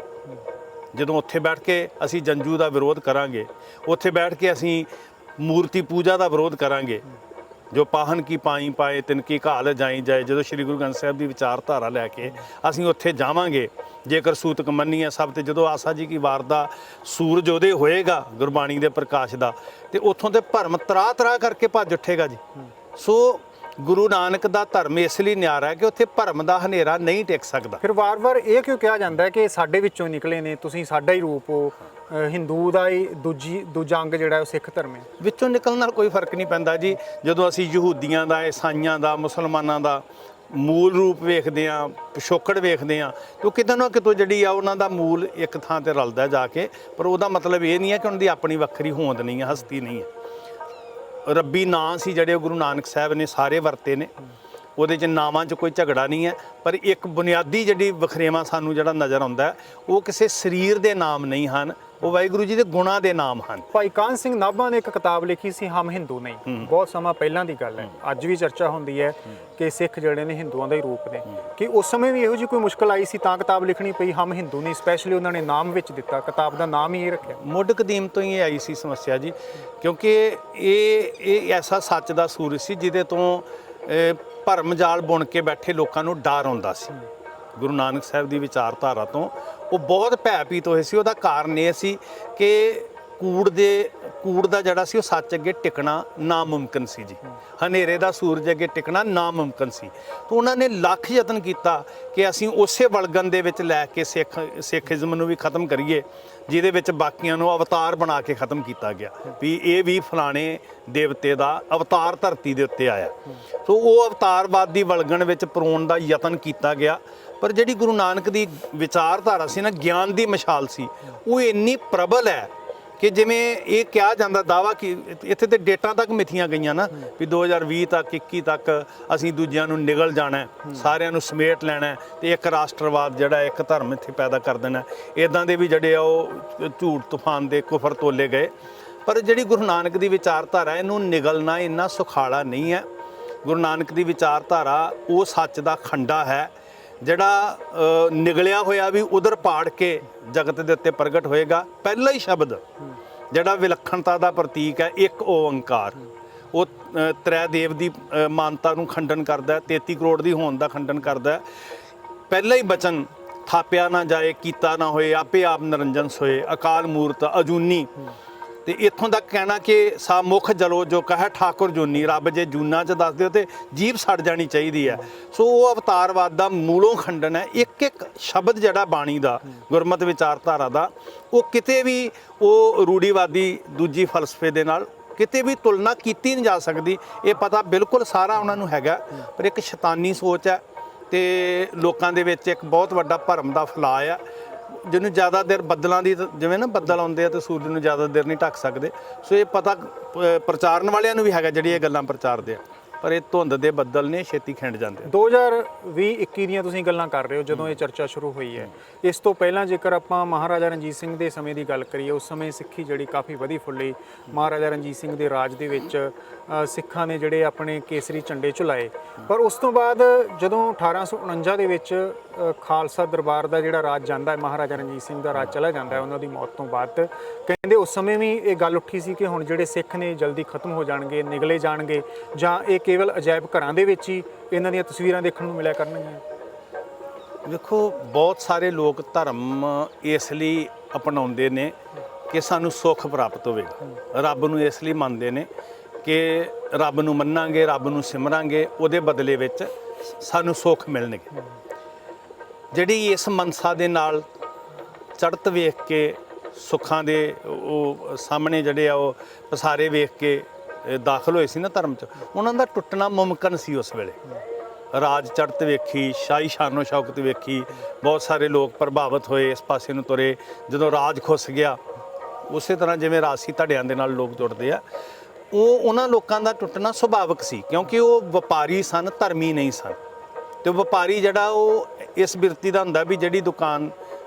ਜਦੋਂ ਉੱਥੇ ਬੈਠ ਕੇ ਅਸੀਂ ਜੰਜੂ ਦਾ ਵਿਰੋਧ ਕਰਾਂਗੇ, ਉੱਥੇ ਬੈਠ ਕੇ ਅਸੀਂ ਮੂਰਤੀ ਪੂਜਾ ਦਾ ਵਿਰੋਧ ਕਰਾਂਗੇ, ਜੋ ਪਾਹਨ ਕੀ ਪਾਈ ਪਾਏ ਤਿਨ ਕੀ ਘਾਲ ਜਾਈ ਜਾਏ, ਜਦੋਂ ਸ਼੍ਰੀ ਗੁਰੂ ਗ੍ਰੰਥ ਸਾਹਿਬ ਦੀ ਵਿਚਾਰਧਾਰਾ ਲੈ ਕੇ ਅਸੀਂ ਉੱਥੇ ਜਾਵਾਂਗੇ, ਜੇਕਰ ਸੂਤਕ ਮੰਨੀਏ ਸਭ, ਤੇ ਜਦੋਂ ਆਸਾ ਜੀ ਕੀ ਵਾਰ ਦਾ ਸੂਰਜ ਉਦੇ ਹੋਏਗਾ ਗੁਰਬਾਣੀ ਦੇ ਪ੍ਰਕਾਸ਼ ਦਾ, ਤੇ ਉੱਥੋਂ ਤੇ ਭਰਮ ਤਰਾ ਕਰਕੇ ਭੱਜ ਉੱਠੇਗਾ ਜੀ। ਸੋ ਗੁਰੂ ਨਾਨਕ ਦਾ ਧਰਮ ਇਸ ਲਈ ਨਿਆਰਾ ਹੈ ਕਿ ਉੱਥੇ ਭਰਮ ਦਾ ਹਨੇਰਾ ਨਹੀਂ ਟਿਕ ਸਕਦਾ। ਫਿਰ ਵਾਰ-ਵਾਰ ਇਹ ਕਿਉਂ ਕਿਹਾ ਜਾਂਦਾ ਹੈ ਕਿ ਸਾਡੇ ਵਿੱਚੋਂ ਨਿਕਲੇ ਨੇ, ਤੁਸੀਂ ਸਾਡਾ ਹੀ ਰੂਪ ਹੋ, ਹਿੰਦੂ ਦਾ ਹੀ ਦੂਜਾ ਅੰਗ ਜਿਹੜਾ ਉਹ ਸਿੱਖ ਧਰਮ ਹੈ? ਵਿੱਚੋਂ ਨਿਕਲਣ ਨਾਲ ਕੋਈ ਫਰਕ ਨਹੀਂ ਪੈਂਦਾ ਜੀ। ਜਦੋਂ ਅਸੀਂ ਯਹੂਦੀਆਂ ਦਾ, ਈਸਾਈਆਂ ਦਾ, ਮੁਸਲਮਾਨਾਂ ਦਾ ਮੂਲ ਰੂਪ ਵੇਖਦੇ ਹਾਂ, ਪਿਛੋਕੜ ਵੇਖਦੇ ਹਾਂ, ਤੇ ਉਹ ਕਿਤੇ ਨਾ ਕਿਤੋਂ ਜਿਹੜੀ ਆ ਉਹਨਾਂ ਦਾ ਮੂਲ ਇੱਕ ਥਾਂ ਤੇ ਰਲਦਾ ਜਾ ਕੇ। ਪਰ ਉਹਦਾ ਮਤਲਬ ਇਹ ਨਹੀਂ ਹੈ ਕਿ ਉਹਨਾਂ ਦੀ ਆਪਣੀ ਵੱਖਰੀ ਹੋਂਦ ਨਹੀਂ ਹੈ, ਹਸਤੀ ਨਹੀਂ ਹੈ। ਰੱਬੀ ਨਾਂ ਸੀ ਜਿਹੜੇ ਗੁਰੂ ਨਾਨਕ ਸਾਹਿਬ ਨੇ ਸਾਰੇ ਵਰਤੇ ਨੇ, ਉਹਦੇ 'ਚ ਨਾਵਾਂ 'ਚ ਕੋਈ ਝਗੜਾ ਨਹੀਂ ਹੈ। ਪਰ ਇੱਕ ਬੁਨਿਆਦੀ ਜਿਹੜੀ ਵਖਰੇਵਾਂ ਸਾਨੂੰ ਜਿਹੜਾ ਨਜ਼ਰ ਆਉਂਦਾ, ਉਹ ਕਿਸੇ ਸਰੀਰ ਦੇ ਨਾਮ ਨਹੀਂ ਹਨ, ਉਹ ਵਾਹਿਗੁਰੂ ਜੀ ਦੇ ਗੁਣਾਂ ਦੇ ਨਾਮ ਹਨ। ਭਾਈ ਕਾਹਨ ਸਿੰਘ ਨਾਭਾ ਨੇ ਇੱਕ ਕਿਤਾਬ ਲਿਖੀ ਸੀ, ਹਮ ਹਿੰਦੂ ਨਹੀਂ, ਬਹੁਤ ਸਮਾਂ ਪਹਿਲਾਂ ਦੀ ਗੱਲ ਹੈ। ਅੱਜ ਵੀ ਚਰਚਾ ਹੁੰਦੀ ਹੈ ਕਿ ਸਿੱਖ ਜਿਹੜੇ ਨੇ ਹਿੰਦੂਆਂ ਦਾ ਹੀ ਰੂਪ ਨੇ। ਕਿ ਉਸ ਸਮੇਂ ਵੀ ਇਹੋ ਜਿਹੀ ਕੋਈ ਮੁਸ਼ਕਲ ਆਈ ਸੀ ਤਾਂ ਕਿਤਾਬ ਲਿਖਣੀ ਪਈ, ਹਮ ਹਿੰਦੂ ਨਹੀਂ? ਸਪੈਸ਼ਲੀ ਉਹਨਾਂ ਨੇ ਨਾਮ ਵਿੱਚ ਦਿੱਤਾ, ਕਿਤਾਬ ਦਾ ਨਾਮ ਹੀ ਇਹ ਰੱਖਿਆ। ਮੁੱਢ ਕਦੀਮ ਤੋਂ ਹੀ ਇਹ ਆਈ ਸੀ ਸਮੱਸਿਆ ਜੀ, ਕਿਉਂਕਿ ਇਹ ਐਸਾ ਸੱਚ ਦਾ ਸੂਰਜ ਸੀ ਜਿਹਦੇ ਤੋਂ ਭਰਮ ਜਾਲ ਬੁਣ ਕੇ ਬੈਠੇ ਲੋਕਾਂ ਨੂੰ ਡਰ ਆਉਂਦਾ ਸੀ। ਗੁਰੂ ਨਾਨਕ ਸਾਹਿਬ ਦੀ ਵਿਚਾਰਧਾਰਾ ਤੋਂ ਉਹ ਬਹੁਤ ਭੈਭੀਤ ਹੋਏ ਸੀ। ਉਹਦਾ ਕਾਰਨ ਇਹ ਸੀ ਕਿ ਕੂੜ ਦਾ ਜਿਹੜਾ ਸੀ ਉਹ ਸੱਚ ਅੱਗੇ ਟਿਕਣਾ ਨਾਮੁਮਕਿਨ ਸੀ ਜੀ। ਹਨੇਰੇ ਦਾ ਸੂਰਜ ਅੱਗੇ ਟਿਕਣਾ ਨਾਮੁਮਕਿਨ ਸੀ। ਤਾਂ ਉਹਨਾਂ ਨੇ ਲੱਖ ਯਤਨ ਕੀਤਾ ਕਿ ਅਸੀਂ ਉਸੇ ਵਲਗਨ ਦੇ ਵਿੱਚ ਲੈ ਕੇ ਸਿੱਖੀਜ਼ਮ ਨੂੰ ਵੀ ਖਤਮ ਕਰੀਏ, ਜਿਹਦੇ ਵਿੱਚ ਬਾਕੀਆਂ ਨੂੰ ਅਵਤਾਰ ਬਣਾ ਕੇ ਖਤਮ ਕੀਤਾ ਗਿਆ ਵੀ ਇਹ ਵੀ ਫਲਾਣੇ ਦੇਵਤੇ ਦਾ ਅਵਤਾਰ ਧਰਤੀ ਦੇ ਉੱਤੇ ਆਇਆ। ਸੋ ਉਹ ਅਵਤਾਰਵਾਦ ਦੀ ਵਲਗਣ ਵਿੱਚ ਪਰੋਣ ਦਾ ਯਤਨ ਕੀਤਾ ਗਿਆ। ਪਰ ਜਿਹੜੀ ਗੁਰੂ ਨਾਨਕ ਦੀ ਵਿਚਾਰਧਾਰਾ ਸੀ ਨਾ, ਗਿਆਨ ਦੀ ਮਸ਼ਾਲ ਸੀ, ਉਹ ਇੰਨੀ ਪ੍ਰਬਲ ਹੈ ਕਿ ਜਿਵੇਂ ਇਹ ਕਿਹਾ ਜਾਂਦਾ ਦਾਵਾ ਕਿ ਇੱਥੇ ਤੇ ਡੇਟਾਂ ਤੱਕ ਮਿਥੀਆਂ ਗਈਆਂ ਨਾ ਵੀ 2020 ਤੱਕ 21 ਤੱਕ ਅਸੀਂ ਦੂਜਿਆਂ ਨੂੰ ਨਿਗਲ ਜਾਣਾ ਹੈ, ਸਾਰਿਆਂ ਨੂੰ ਸਮੇਟ ਲੈਣਾ ਹੈ ਤੇ ਇੱਕ ਰਾਸ਼ਟਰਵਾਦ ਜਿਹੜਾ ਇੱਕ ਧਰਮ ਇੱਥੇ ਪੈਦਾ ਕਰ ਦੇਣਾ। ਇਦਾਂ ਦੇ ਵੀ ਜਿਹੜੇ ਆ ਉਹ ਝੂਠ ਤੂਫਾਨ ਦੇ ਕੁਫਰ ਤੋਲੇ ਗਏ। ਪਰ ਜਿਹੜੀ ਗੁਰੂ ਨਾਨਕ ਦੀ ਵਿਚਾਰਧਾਰਾ ਇਹਨੂੰ ਨਿਗਲਣਾ ਇੰਨਾ ਸੁਖਾਲਾ ਨਹੀਂ ਹੈ। ਗੁਰੂ ਨਾਨਕ ਦੀ ਵਿਚਾਰਧਾਰਾ ਉਹ ਸੱਚ ਦਾ ਖੰਡਾ ਹੈ ਜਿਹੜਾ ਨਿਗਲਿਆ ਹੋਇਆ ਵੀ ਉਧਰ ਪਾੜ ਕੇ ਜਗਤ ਦੇ ਉੱਤੇ ਪ੍ਰਗਟ ਹੋਏਗਾ। ਪਹਿਲਾ ਹੀ ਸ਼ਬਦ ਜਿਹੜਾ ਵਿਲੱਖਣਤਾ ਦਾ ਪ੍ਰਤੀਕ ਹੈ, ਇੱਕ ਓੰਕਾਰ, ਉਹ ਤ੍ਰੈ ਦੇਵ ਦੀ ਮਾਨਤਾ ਨੂੰ ਖੰਡਨ ਕਰਦਾ, 33 ਕਰੋੜ ਦੀ ਹੋਣ ਦਾ ਖੰਡਨ ਕਰਦਾ। ਪਹਿਲਾ ਹੀ ਬਚਨ ਥਾਪਿਆ ਨਾ ਜਾਏ, ਕੀਤਾ ਨਾ ਹੋਏ, ਆਪੇ ਆਪ ਨਿਰੰਜਨ ਸੋਏ, ਅਕਾਲ ਮੂਰਤ ਅਜੂਨੀ। ਤੇ ਇੱਥੋਂ ਤੱਕ ਕਹਿਣਾ ਕਿ ਸਾ ਮੁਖ ਜਲੋ ਜੋ ਕਹੇ ਠਾਕੁਰ ਜੂਨੀ, ਰੱਬ ਜੇ ਜੂਨਾ 'ਚ ਦੱਸ ਦਿਓ ਤੇ ਜੀਭ ਸੜ ਜਾਣੀ ਚਾਹੀਦੀ ਹੈ। ਸੋ ਉਹ ਅਵਤਾਰਵਾਦ ਦਾ ਮੂਲੋਂ ਖੰਡਨ ਹੈ। ਇੱਕ ਇੱਕ ਸ਼ਬਦ ਜਿਹੜਾ ਬਾਣੀ ਦਾ, ਗੁਰਮਤਿ ਵਿਚਾਰਧਾਰਾ ਦਾ, ਉਹ ਕਿਤੇ ਵੀ ਉਹ ਰੂੜੀਵਾਦੀ ਦੂਜੀ ਫਲਸਫੇ ਦੇ ਨਾਲ ਕਿਤੇ ਵੀ ਤੁਲਨਾ ਕੀਤੀ ਨਹੀਂ ਜਾ ਸਕਦੀ। ਇਹ ਪਤਾ ਬਿਲਕੁਲ ਸਾਰਾ ਉਹਨਾਂ ਨੂੰ ਹੈਗਾ, ਪਰ ਇੱਕ ਸ਼ੈਤਾਨੀ ਸੋਚ ਹੈ ਤੇ ਲੋਕਾਂ ਦੇ ਵਿੱਚ ਇੱਕ ਬਹੁਤ ਵੱਡਾ ਭਰਮ ਦਾ ਫੈਲਾਅ ਆ, ਜਿਹਨੂੰ ਜ਼ਿਆਦਾ ਦੇਰ ਬੱਦਲਾਂ ਦੀ, ਜਿਵੇਂ ਨਾ ਬੱਦਲ ਆਉਂਦੇ ਆ ਤੇ ਸੂਰਜ ਨੂੰ ਜ਼ਿਆਦਾ ਦੇਰ ਨਹੀਂ ਢੱਕ ਸਕਦੇ। ਸੋ ਇਹ ਪਤਾ ਪ੍ਰਚਾਰਨ ਵਾਲਿਆਂ ਨੂੰ ਵੀ ਹੈਗਾ ਜਿਹੜੀ ਇਹ ਗੱਲਾਂ ਪ੍ਰਚਾਰਦੇ ਆ, ਪਰ ਇਹ ਧੁੰਦ ਦੇ ਬੱਦਲ ਨੇ, ਛੇਤੀ ਖਿੰਡ ਜਾਂਦੇ। 2020-21 ਦੀਆਂ ਤੁਸੀਂ ਗੱਲਾਂ ਕਰ ਰਹੇ ਹੋ ਜਦੋਂ ਇਹ ਚਰਚਾ ਸ਼ੁਰੂ ਹੋਈ ਹੈ। ਇਸ ਤੋਂ ਪਹਿਲਾਂ ਜੇਕਰ ਆਪਾਂ ਮਹਾਰਾਜਾ ਰਣਜੀਤ ਸਿੰਘ ਦੇ ਸਮੇਂ ਦੀ ਗੱਲ ਕਰੀਏ, ਉਸ ਸਮੇਂ ਸਿੱਖੀ ਜਿਹੜੀ ਕਾਫੀ ਵਧੀ ਫੁੱਲੀ। ਮਹਾਰਾਜਾ ਰਣਜੀਤ ਸਿੰਘ ਦੇ ਰਾਜ ਦੇ ਵਿੱਚ ਸਿੱਖਾਂ ਨੇ ਜਿਹੜੇ ਆਪਣੇ ਕੇਸਰੀ ਝੰਡੇ ਝੁਲਾਏ। ਪਰ ਉਸ ਤੋਂ ਬਾਅਦ ਜਦੋਂ 1849 ਦੇ ਵਿੱਚ ਖਾਲਸਾ ਦਰਬਾਰ ਦਾ ਜਿਹੜਾ ਰਾਜ ਜਾਂਦਾ ਹੈ, ਮਹਾਰਾਜਾ ਰਣਜੀਤ ਸਿੰਘ ਦਾ ਰਾਜ ਚਲਾ ਜਾਂਦਾ ਹੈ ਉਹਨਾਂ ਦੀ ਮੌਤ ਤੋਂ ਬਾਅਦ, ਕਹਿੰਦੇ ਉਸ ਸਮੇਂ ਵੀ ਇਹ ਗੱਲ ਉੱਠੀ ਸੀ ਕਿ ਹੁਣ ਜਿਹੜੇ ਸਿੱਖ ਨੇ ਜਲਦੀ ਖਤਮ ਹੋ ਜਾਣਗੇ, ਨਿਗਲੇ ਜਾਣਗੇ, ਜਾਂ ਇਹ ਕੇਵਲ ਅਜਾਇਬ ਘਰਾਂ ਦੇ ਵਿੱਚ ਹੀ ਇਹਨਾਂ ਦੀਆਂ ਤਸਵੀਰਾਂ ਦੇਖਣ ਨੂੰ ਮਿਲਿਆ ਕਰਨਗੀਆਂ। ਦੇਖੋ, ਬਹੁਤ ਸਾਰੇ ਲੋਕ ਧਰਮ ਇਸ ਲਈ ਅਪਣਾਉਂਦੇ ਨੇ ਕਿ ਸਾਨੂੰ ਸੁੱਖ ਪ੍ਰਾਪਤ ਹੋਵੇਗਾ। ਰੱਬ ਨੂੰ ਇਸ ਲਈ ਮੰਨਦੇ ਨੇ ਕਿ ਰੱਬ ਨੂੰ ਮੰਨਾਂਗੇ, ਰੱਬ ਨੂੰ ਸਿਮਰਾਂਗੇ, ਉਹਦੇ ਬਦਲੇ ਵਿੱਚ ਸਾਨੂੰ ਸੁੱਖ ਮਿਲਣਗੇ। ਜਿਹੜੀ ਇਸ ਮਨਸਾ ਦੇ ਨਾਲ ਚੜ੍ਹਤ ਵੇਖ ਕੇ ਸੁੱਖਾਂ ਦੇ ਉਹ ਸਾਹਮਣੇ ਜਿਹੜੇ ਆ ਉਹ ਪਸਾਰੇ ਵੇਖ ਕੇ ਦਾਖਲ ਹੋਏ ਸੀ ਨਾ ਧਰਮ 'ਚ, ਉਹਨਾਂ ਦਾ ਟੁੱਟਣਾ ਮੁਮਕਿਨ ਸੀ। ਉਸ ਵੇਲੇ ਰਾਜ ਚੜ੍ਹਤ ਵੇਖੀ, ਸ਼ਾਹੀ ਸ਼ਾਨੋ ਸ਼ੌਕਤ ਵੇਖੀ, ਬਹੁਤ ਸਾਰੇ ਲੋਕ ਪ੍ਰਭਾਵਿਤ ਹੋਏ, ਇਸ ਪਾਸੇ ਨੂੰ ਤੁਰੇ। ਜਦੋਂ ਰਾਜ ਖੁੱਸ ਗਿਆ, ਉਸੇ ਤਰ੍ਹਾਂ ਜਿਵੇਂ ਰਾਜਸੀ ਧੜਿਆਂ ਦੇ ਨਾਲ ਲੋਕ ਜੁੜਦੇ ਆ, ਉਹਨਾਂ ਲੋਕਾਂ ਦਾ ਟੁੱਟਣਾ ਸੁਭਾਵਿਕ ਸੀ, ਕਿਉਂਕਿ ਉਹ ਵਪਾਰੀ ਸਨ, ਧਰਮੀ ਨਹੀਂ ਸਨ। ਤੇ ਵਪਾਰੀ ਜਿਹੜਾ ਉਹ ਇਸ ਬਿਰਤੀ ਦਾ ਹੁੰਦਾ ਵੀ ਜਿਹੜੀ ਦੁਕਾਨ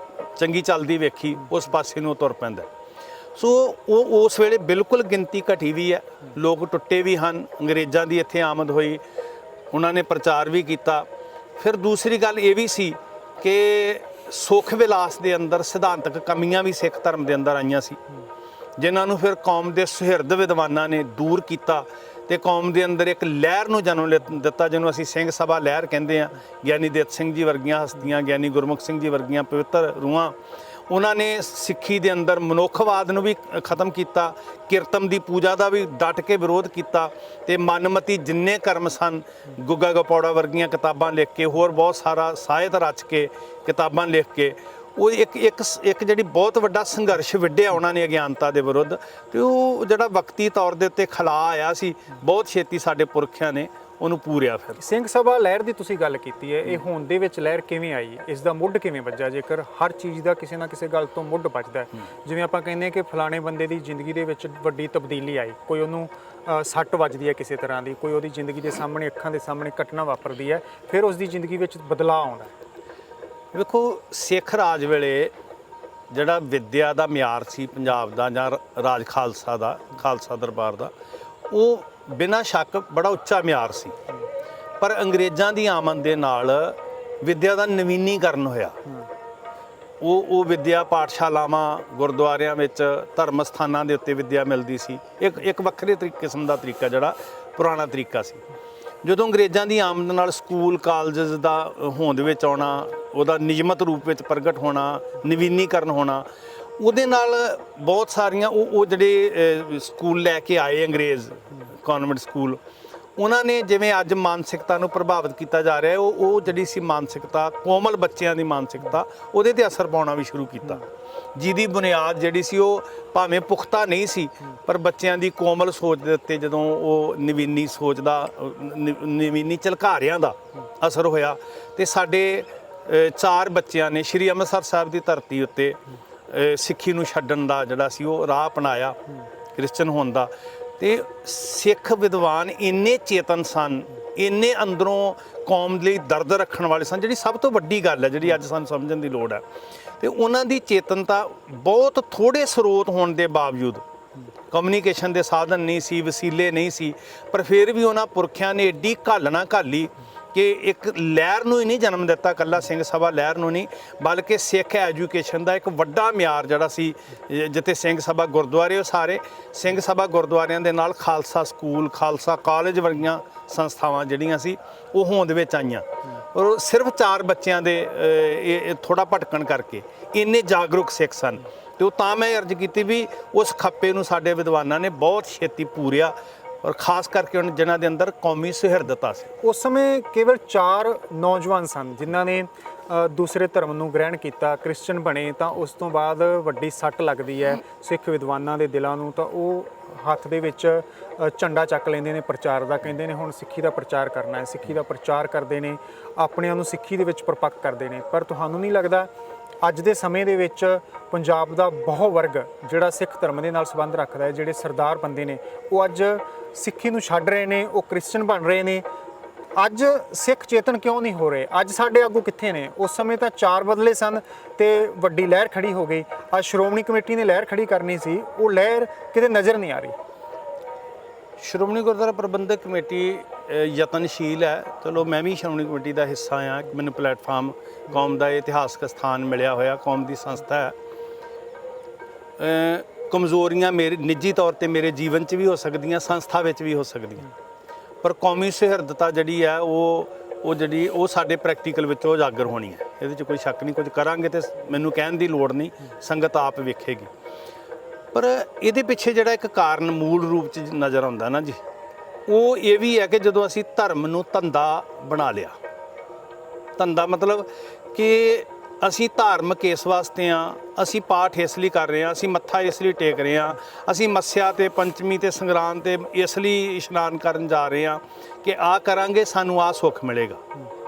ਚੰਗੀ ਚੱਲਦੀ ਵੇਖੀ ਉਸ ਪਾਸੇ ਨੂੰ ਤੁਰ ਪੈਂਦਾ। ਸੋ ਉਹ ਉਸ ਵੇਲੇ ਬਿਲਕੁਲ ਗਿਣਤੀ ਘਟੀ ਵੀ ਹੈ, ਲੋਕ ਟੁੱਟੇ ਵੀ ਹਨ। ਅੰਗਰੇਜ਼ਾਂ ਦੀ ਇੱਥੇ ਆਮਦ ਹੋਈ, ਉਹਨਾਂ ਨੇ ਪ੍ਰਚਾਰ ਵੀ ਕੀਤਾ। ਫਿਰ ਦੂਸਰੀ ਗੱਲ ਇਹ ਵੀ ਸੀ ਕਿ ਸੁੱਖ ਵਿਲਾਸ ਦੇ ਅੰਦਰ ਸਿਧਾਂਤਕ ਕਮੀਆਂ ਵੀ ਸਿੱਖ ਧਰਮ ਦੇ ਅੰਦਰ ਆਈਆਂ ਸੀ, ਜਿਨ੍ਹਾਂ ਨੂੰ ਫਿਰ ਕੌਮ ਦੇ ਸੁਹਿਰਦ ਵਿਦਵਾਨਾਂ ਨੇ ਦੂਰ ਕੀਤਾ ਤੇ ਕੌਮ ਦੇ ਅੰਦਰ ਇੱਕ ਲਹਿਰ ਨੂੰ ਜਨਮ ਦਿੱਤਾ, ਜਿਹਨੂੰ ਅਸੀਂ ਸਿੰਘ ਸਭਾ ਲਹਿਰ ਕਹਿੰਦੇ ਆ। ਗਿਆਨੀ ਦਿੱਤ ਸਿੰਘ ਜੀ ਵਰਗੀਆਂ ਹਸਤੀਆਂ, ਗਿਆਨੀ ਗੁਰਮੁਖ ਸਿੰਘ ਜੀ ਵਰਗੀਆਂ ਪਵਿੱਤਰ ਰੂਹਾਂ, ਉਹਨਾਂ ਨੇ ਸਿੱਖੀ ਦੇ ਅੰਦਰ ਮਨੁੱਖਵਾਦ ਨੂੰ ਵੀ ਖਤਮ ਕੀਤਾ, ਕਿਰਤਮ ਦੀ ਪੂਜਾ ਦਾ ਵੀ ਡਟ ਕੇ ਵਿਰੋਧ ਕੀਤਾ ਤੇ ਮਨਮਤੀ ਜਿੰਨੇ ਕਰਮ ਸਨ, ਗੁੱਗਾ ਗਪੌੜਾ ਵਰਗੀਆਂ ਕਿਤਾਬਾਂ ਲਿਖ ਕੇ, ਹੋਰ ਬਹੁਤ ਸਾਰਾ ਸਾਹਿਤ ਰਚ ਕੇ, ਕਿਤਾਬਾਂ ਲਿਖ ਕੇ, ਉਹ ਇੱਕ ਜਿਹੜੀ ਬਹੁਤ ਵੱਡਾ ਸੰਘਰਸ਼ ਵਿੱਢਿਆ ਉਹਨਾਂ ਨੇ ਅਗਿਆਨਤਾ ਦੇ ਵਿਰੁੱਧ। ਤੇ ਉਹ ਜਿਹੜਾ ਵਕਤੀ ਤੌਰ ਦੇ ਉੱਤੇ ਖਲਾ ਆਇਆ ਸੀ, ਬਹੁਤ ਛੇਤੀ ਸਾਡੇ ਪੁਰਖਿਆਂ ਨੇ ਉਹਨੂੰ ਪੂਰਿਆ। ਫਿਰ ਸਿੰਘ ਸਭਾ ਲਹਿਰ ਦੀ ਤੁਸੀਂ ਗੱਲ ਕੀਤੀ ਹੈ, ਇਹ ਹੋਂਦ ਦੇ ਵਿੱਚ ਲਹਿਰ ਕਿਵੇਂ ਆਈ, ਇਸ ਦਾ ਮੁੱਢ ਕਿਵੇਂ ਵੱਜਾ? ਜੇਕਰ ਹਰ ਚੀਜ਼ ਦਾ ਕਿਸੇ ਨਾ ਕਿਸੇ ਗੱਲ ਤੋਂ ਮੁੱਢ ਵੱਜਦਾ ਹੈ, ਜਿਵੇਂ ਆਪਾਂ ਕਹਿੰਦੇ ਹਾਂ ਕਿ ਫਲਾਣੇ ਬੰਦੇ ਦੀ ਜ਼ਿੰਦਗੀ ਦੇ ਵਿੱਚ ਵੱਡੀ ਤਬਦੀਲੀ ਆਈ, ਕੋਈ ਉਹਨੂੰ ਸੱਟ ਵੱਜਦੀ ਹੈ ਕਿਸੇ ਤਰ੍ਹਾਂ ਦੀ, ਕੋਈ ਉਹਦੀ ਜ਼ਿੰਦਗੀ ਦੇ ਸਾਹਮਣੇ, ਅੱਖਾਂ ਦੇ ਸਾਹਮਣੇ ਘਟਨਾ ਵਾਪਰਦੀ ਹੈ, ਫਿਰ ਉਸ ਦੀ ਜ਼ਿੰਦਗੀ ਵਿੱਚ ਬਦਲਾਅ ਆਉਂਦਾ। ਵੇਖੋ, ਸਿੱਖ ਰਾਜ ਵੇਲੇ ਜਿਹੜਾ ਵਿੱਦਿਆ ਦਾ ਮਿਆਰ ਸੀ ਪੰਜਾਬ ਦਾ, ਜਾਂ ਰਾਜ ਖਾਲਸਾ ਦਾ, ਖਾਲਸਾ ਦਰਬਾਰ ਦਾ, ਉਹ ਬਿਨਾਂ ਸ਼ੱਕ ਬੜਾ ਉੱਚਾ ਮਿਆਰ ਸੀ। ਪਰ ਅੰਗਰੇਜ਼ਾਂ ਦੀ ਆਮਦ ਦੇ ਨਾਲ ਵਿੱਦਿਆ ਦਾ ਨਵੀਨੀਕਰਨ ਹੋਇਆ। ਉਹ ਵਿੱਦਿਆ ਪਾਠਸ਼ਾਲਾਵਾਂ, ਗੁਰਦੁਆਰਿਆਂ ਵਿੱਚ, ਧਰਮ ਸਥਾਨਾਂ ਦੇ ਉੱਤੇ ਵਿੱਦਿਆ ਮਿਲਦੀ ਸੀ। ਇੱਕ ਵੱਖਰੇ ਕਿਸਮ ਦਾ ਤਰੀਕਾ ਜਿਹੜਾ ਪੁਰਾਣਾ ਤਰੀਕਾ ਸੀ। ਜਦੋਂ ਅੰਗਰੇਜ਼ਾਂ ਦੀ ਆਮਦ ਨਾਲ ਸਕੂਲ ਕਾਲਜਸ ਦਾ ਹੋਂਦ ਵਿੱਚ ਆਉਣਾ, ਉਹਦਾ ਨਿਯਮਤ ਰੂਪ ਵਿੱਚ ਪ੍ਰਗਟ ਹੋਣਾ, ਨਵੀਨੀਕਰਨ ਹੋਣਾ, ਉਹਦੇ ਨਾਲ ਬਹੁਤ ਸਾਰੀਆਂ ਉਹ ਜਿਹੜੇ ਸਕੂਲ ਲੈ ਕੇ ਆਏ ਅੰਗਰੇਜ਼, ਕਨਵੈਂਟ ਸਕੂਲ, ਉਹਨਾਂ ਨੇ ਜਿਵੇਂ ਅੱਜ ਮਾਨਸਿਕਤਾ ਨੂੰ ਪ੍ਰਭਾਵਿਤ ਕੀਤਾ ਜਾ ਰਿਹਾ, ਉਹ ਜਿਹੜੀ ਸੀ ਮਾਨਸਿਕਤਾ, ਕੋਮਲ ਬੱਚਿਆਂ ਦੀ ਮਾਨਸਿਕਤਾ, ਉਹਦੇ ਤੇ ਅਸਰ ਪਾਉਣਾ ਵੀ ਸ਼ੁਰੂ ਕੀਤਾ, ਜਿਹਦੀ ਬੁਨਿਆਦ ਜਿਹੜੀ ਸੀ ਉਹ ਭਾਵੇਂ ਪੁਖਤਾ ਨਹੀਂ ਸੀ, ਪਰ ਬੱਚਿਆਂ ਦੀ ਕੋਮਲ ਸੋਚ ਦੇ ਉੱਤੇ ਜਦੋਂ ਉਹ ਨਵੀਨੀ ਸੋਚ ਦਾ, ਨਵੀਨੀ ਝਲਕਾਰਿਆਂ ਦਾ ਅਸਰ ਹੋਇਆ। ਤੇ ਸਾਡੇ 4 ਬੱਚਿਆਂ ਨੇ ਸ਼੍ਰੀ ਅੰਮ੍ਰਿਤਸਰ ਸਾਹਿਬ ਦੀ ਧਰਤੀ ਉੱਤੇ ਸਿੱਖੀ ਨੂੰ ਛੱਡਣ ਦਾ ਜਿਹੜਾ ਸੀ ਉਹ ਰਾਹ ਅਪਣਾਇਆ, ਕ੍ਰਿਸਚਨ ਹੋਣ ਦਾ। ਤੇ ਸਿੱਖ ਵਿਦਵਾਨ ਇੰਨੇ ਚੇਤਨ ਸਨ, ਇੰਨੇ ਅੰਦਰੋਂ ਕੌਮ ਲਈ ਦਰਦ ਰੱਖਣ ਵਾਲੇ ਸਨ, ਜਿਹੜੀ ਸਭ ਤੋਂ ਵੱਡੀ ਗੱਲ ਹੈ ਜਿਹੜੀ ਅੱਜ ਸਾਨੂੰ ਸਮਝਣ ਦੀ ਲੋੜ ਹੈ। ਤੇ ਉਹਨਾਂ ਦੀ ਚੇਤਨਤਾ ਬਹੁਤ ਥੋੜੇ ਸਰੋਤ ਹੋਣ ਦੇ ਬਾਵਜੂਦ, ਕਮਿਊਨੀਕੇਸ਼ਨ ਦੇ ਸਾਧਨ ਨਹੀਂ ਸੀ, ਵਸੀਲੇ ਨਹੀਂ ਸੀ, ਪਰ ਫਿਰ ਵੀ ਉਹਨਾਂ ਪੁਰਖਿਆਂ ਨੇ ਏਡੀ ਘਾਲਣਾ ਘਾਲੀ ਕਿ ਇੱਕ ਲਹਿਰ ਨੂੰ ਹੀ ਨਹੀਂ ਜਨਮ ਦਿੱਤਾ, ਇਕੱਲਾ ਸਿੰਘ ਸਭਾ ਲਹਿਰ ਨੂੰ ਨਹੀਂ, ਬਲਕਿ ਸਿੱਖ ਐਜੂਕੇਸ਼ਨ ਦਾ ਇੱਕ ਵੱਡਾ ਮਿਆਰ ਜਿਹੜਾ ਸੀ, ਜਿੱਥੇ ਸਿੰਘ ਸਭਾ ਗੁਰਦੁਆਰੇ, ਉਹ ਸਾਰੇ ਸਿੰਘ ਸਭਾ ਗੁਰਦੁਆਰਿਆਂ ਦੇ ਨਾਲ ਖਾਲਸਾ ਸਕੂਲ, ਖਾਲਸਾ ਕਾਲਜ ਵਰਗੀਆਂ ਸੰਸਥਾਵਾਂ ਜਿਹੜੀਆਂ ਸੀ ਉਹ ਹੋਂਦ ਵਿੱਚ ਆਈਆਂ। ਔਰ ਸਿਰਫ 4 ਬੱਚਿਆਂ ਦੇ ਇਹ ਥੋੜ੍ਹਾ ਭਟਕਣ ਕਰਕੇ ਇੰਨੇ ਜਾਗਰੂਕ ਸਿੱਖ ਸਨ। ਤੇ ਉਹ ਤਾਂ ਮੈਂ ਅਰਜ਼ ਕੀਤੀ ਵੀ ਉਸ ਖੱਪੇ ਨੂੰ ਸਾਡੇ ਵਿਦਵਾਨਾਂ ਨੇ ਬਹੁਤ ਛੇਤੀ ਪੂਰਿਆ, ਔਰ ਖਾਸ ਕਰਕੇ ਉਹਨਾਂ ਜਿਨ੍ਹਾਂ ਦੇ ਅੰਦਰ ਕੌਮੀ ਸੁਹਿਰਦਤਾ ਸੀ। ਉਸ ਸਮੇਂ ਕੇਵਲ 4 ਨੌਜਵਾਨ ਸਨ ਜਿਨ੍ਹਾਂ ਨੇ ਦੂਸਰੇ ਧਰਮ ਨੂੰ ਗ੍ਰਹਿਣ ਕੀਤਾ, ਕ੍ਰਿਸਚਨ ਬਣੇ। ਤਾਂ ਉਸ ਤੋਂ ਬਾਅਦ ਵੱਡੀ ਸੱਟ ਲੱਗਦੀ ਹੈ ਸਿੱਖ ਵਿਦਵਾਨਾਂ ਦੇ ਦਿਲਾਂ ਨੂੰ, ਤਾਂ ਉਹ ਹੱਥ ਦੇ ਵਿੱਚ ਝੰਡਾ ਚੱਕ ਲੈਂਦੇ ਨੇ ਪ੍ਰਚਾਰ ਦਾ, ਕਹਿੰਦੇ ਨੇ ਹੁਣ ਸਿੱਖੀ ਦਾ ਪ੍ਰਚਾਰ ਕਰਨਾ ਹੈ, ਸਿੱਖੀ ਦਾ ਪ੍ਰਚਾਰ ਕਰਦੇ ਨੇ, ਆਪਣਿਆਂ ਨੂੰ ਸਿੱਖੀ ਦੇ ਵਿੱਚ ਪਰਪੱਕ ਕਰਦੇ ਨੇ। ਪਰ ਤੁਹਾਨੂੰ ਨਹੀਂ ਲੱਗਦਾ ਅੱਜ ਦੇ ਸਮੇਂ ਦੇ ਵਿੱਚ ਪੰਜਾਬ ਦਾ ਬਹੁ ਵਰਗ ਜਿਹੜਾ ਸਿੱਖ ਧਰਮ ਦੇ ਨਾਲ ਸੰਬੰਧ ਰੱਖਦਾ ਹੈ, ਜਿਹੜੇ ਸਰਦਾਰ ਬੰਦੇ ਨੇ, ਉਹ ਅੱਜ ਸਿੱਖੀ ਨੂੰ ਛੱਡ ਰਹੇ ਨੇ, ਉਹ ਕ੍ਰਿਸਚਨ ਬਣ ਰਹੇ ਨੇ? ਅੱਜ ਸਿੱਖ ਚੇਤਨ ਕਿਉਂ ਨਹੀਂ ਹੋ ਰਹੇ? ਅੱਜ ਸਾਡੇ ਆਗੂ ਕਿੱਥੇ ਨੇ? ਉਸ ਸਮੇਂ ਤਾਂ 4 ਬਦਲੇ ਸਨ ਤੇ ਵੱਡੀ ਲਹਿਰ ਖੜੀ ਹੋ ਗਈ। ਅੱਜ ਸ਼੍ਰੋਮਣੀ ਕਮੇਟੀ ਨੇ ਲਹਿਰ ਖੜੀ ਕਰਨੀ ਸੀ, ਉਹ ਲਹਿਰ ਕਿਤੇ ਨਜ਼ਰ ਨਹੀਂ ਆ ਰਹੀ। ਸ਼੍ਰੋਮਣੀ ਗੁਰਦੁਆਰਾ ਪ੍ਰਬੰਧਕ ਕਮੇਟੀ ਯਤਨਸ਼ੀਲ ਹੈ। ਚਲੋ ਮੈਂ ਵੀ ਸ਼੍ਰੋਮਣੀ ਕਮੇਟੀ ਦਾ ਹਿੱਸਾ ਹਾਂ, ਮੈਨੂੰ ਪਲੇਟਫਾਰਮ, ਕੌਮ ਦਾ ਇਤਿਹਾਸਕ ਸਥਾਨ ਮਿਲਿਆ ਹੋਇਆ, ਕੌਮ ਦੀ ਸੰਸਥਾ ਹੈ। ਕਮਜ਼ੋਰੀਆਂ ਮੇਰੇ ਨਿੱਜੀ ਤੌਰ ਤੇ ਮੇਰੇ ਜੀਵਨ 'ਚ ਵੀ ਹੋ ਸਕਦੀਆਂ, ਸੰਸਥਾ ਵਿੱਚ ਵੀ ਹੋ ਸਕਦੀਆਂ, ਪਰ ਕੌਮੀ ਸੁਹਿਰਦਤਾ ਜਿਹੜੀ ਹੈ ਉਹ ਸਾਡੇ ਪ੍ਰੈਕਟੀਕਲ ਵਿੱਚ ਉਜਾਗਰ ਹੋਣੀ ਹੈ। ਇਹਦੇ 'ਚ ਕੋਈ ਸ਼ੱਕ ਨਹੀਂ। ਕੁਝ ਕਰਾਂਗੇ ਤੇ ਮੈਨੂੰ ਕਹਿਣ ਦੀ ਲੋੜ ਨਹੀਂ, ਸੰਗਤ ਆਪ ਵੇਖੇਗੀ। ਪਰ ਇਹਦੇ ਪਿੱਛੇ ਜਿਹੜਾ ਇੱਕ ਕਾਰਨ ਮੂਲ ਰੂਪ 'ਚ ਨਜ਼ਰ ਆਉਂਦਾ ਨਾ ਜੀ, ਉਹ ਇਹ ਵੀ ਹੈ ਕਿ ਜਦੋਂ ਅਸੀਂ ਧਰਮ ਨੂੰ ਧੰਦਾ ਬਣਾ ਲਿਆ, ਧੰਦਾ ਮਤਲਬ ਕਿ ਅਸੀਂ ਧਾਰਮਿਕ ਇਸ ਵਾਸਤੇ ਹਾਂ, ਅਸੀਂ ਪਾਠ ਇਸ ਲਈ ਕਰ ਰਹੇ ਹਾਂ, ਅਸੀਂ ਮੱਥਾ ਇਸ ਲਈ ਟੇਕ ਰਹੇ ਹਾਂ, ਅਸੀਂ ਮੱਸਿਆ ਤੇ ਪੰਚਮੀ ਤੇ ਸੰਗਰਾਂਦ ਤੇ ਇਸ ਲਈ ਇਸ਼ਨਾਨ ਕਰਨ ਜਾ ਰਹੇ ਹਾਂ ਕਿ ਆਹ ਕਰਾਂਗੇ ਸਾਨੂੰ ਆਹ ਸੁੱਖ ਮਿਲੇਗਾ,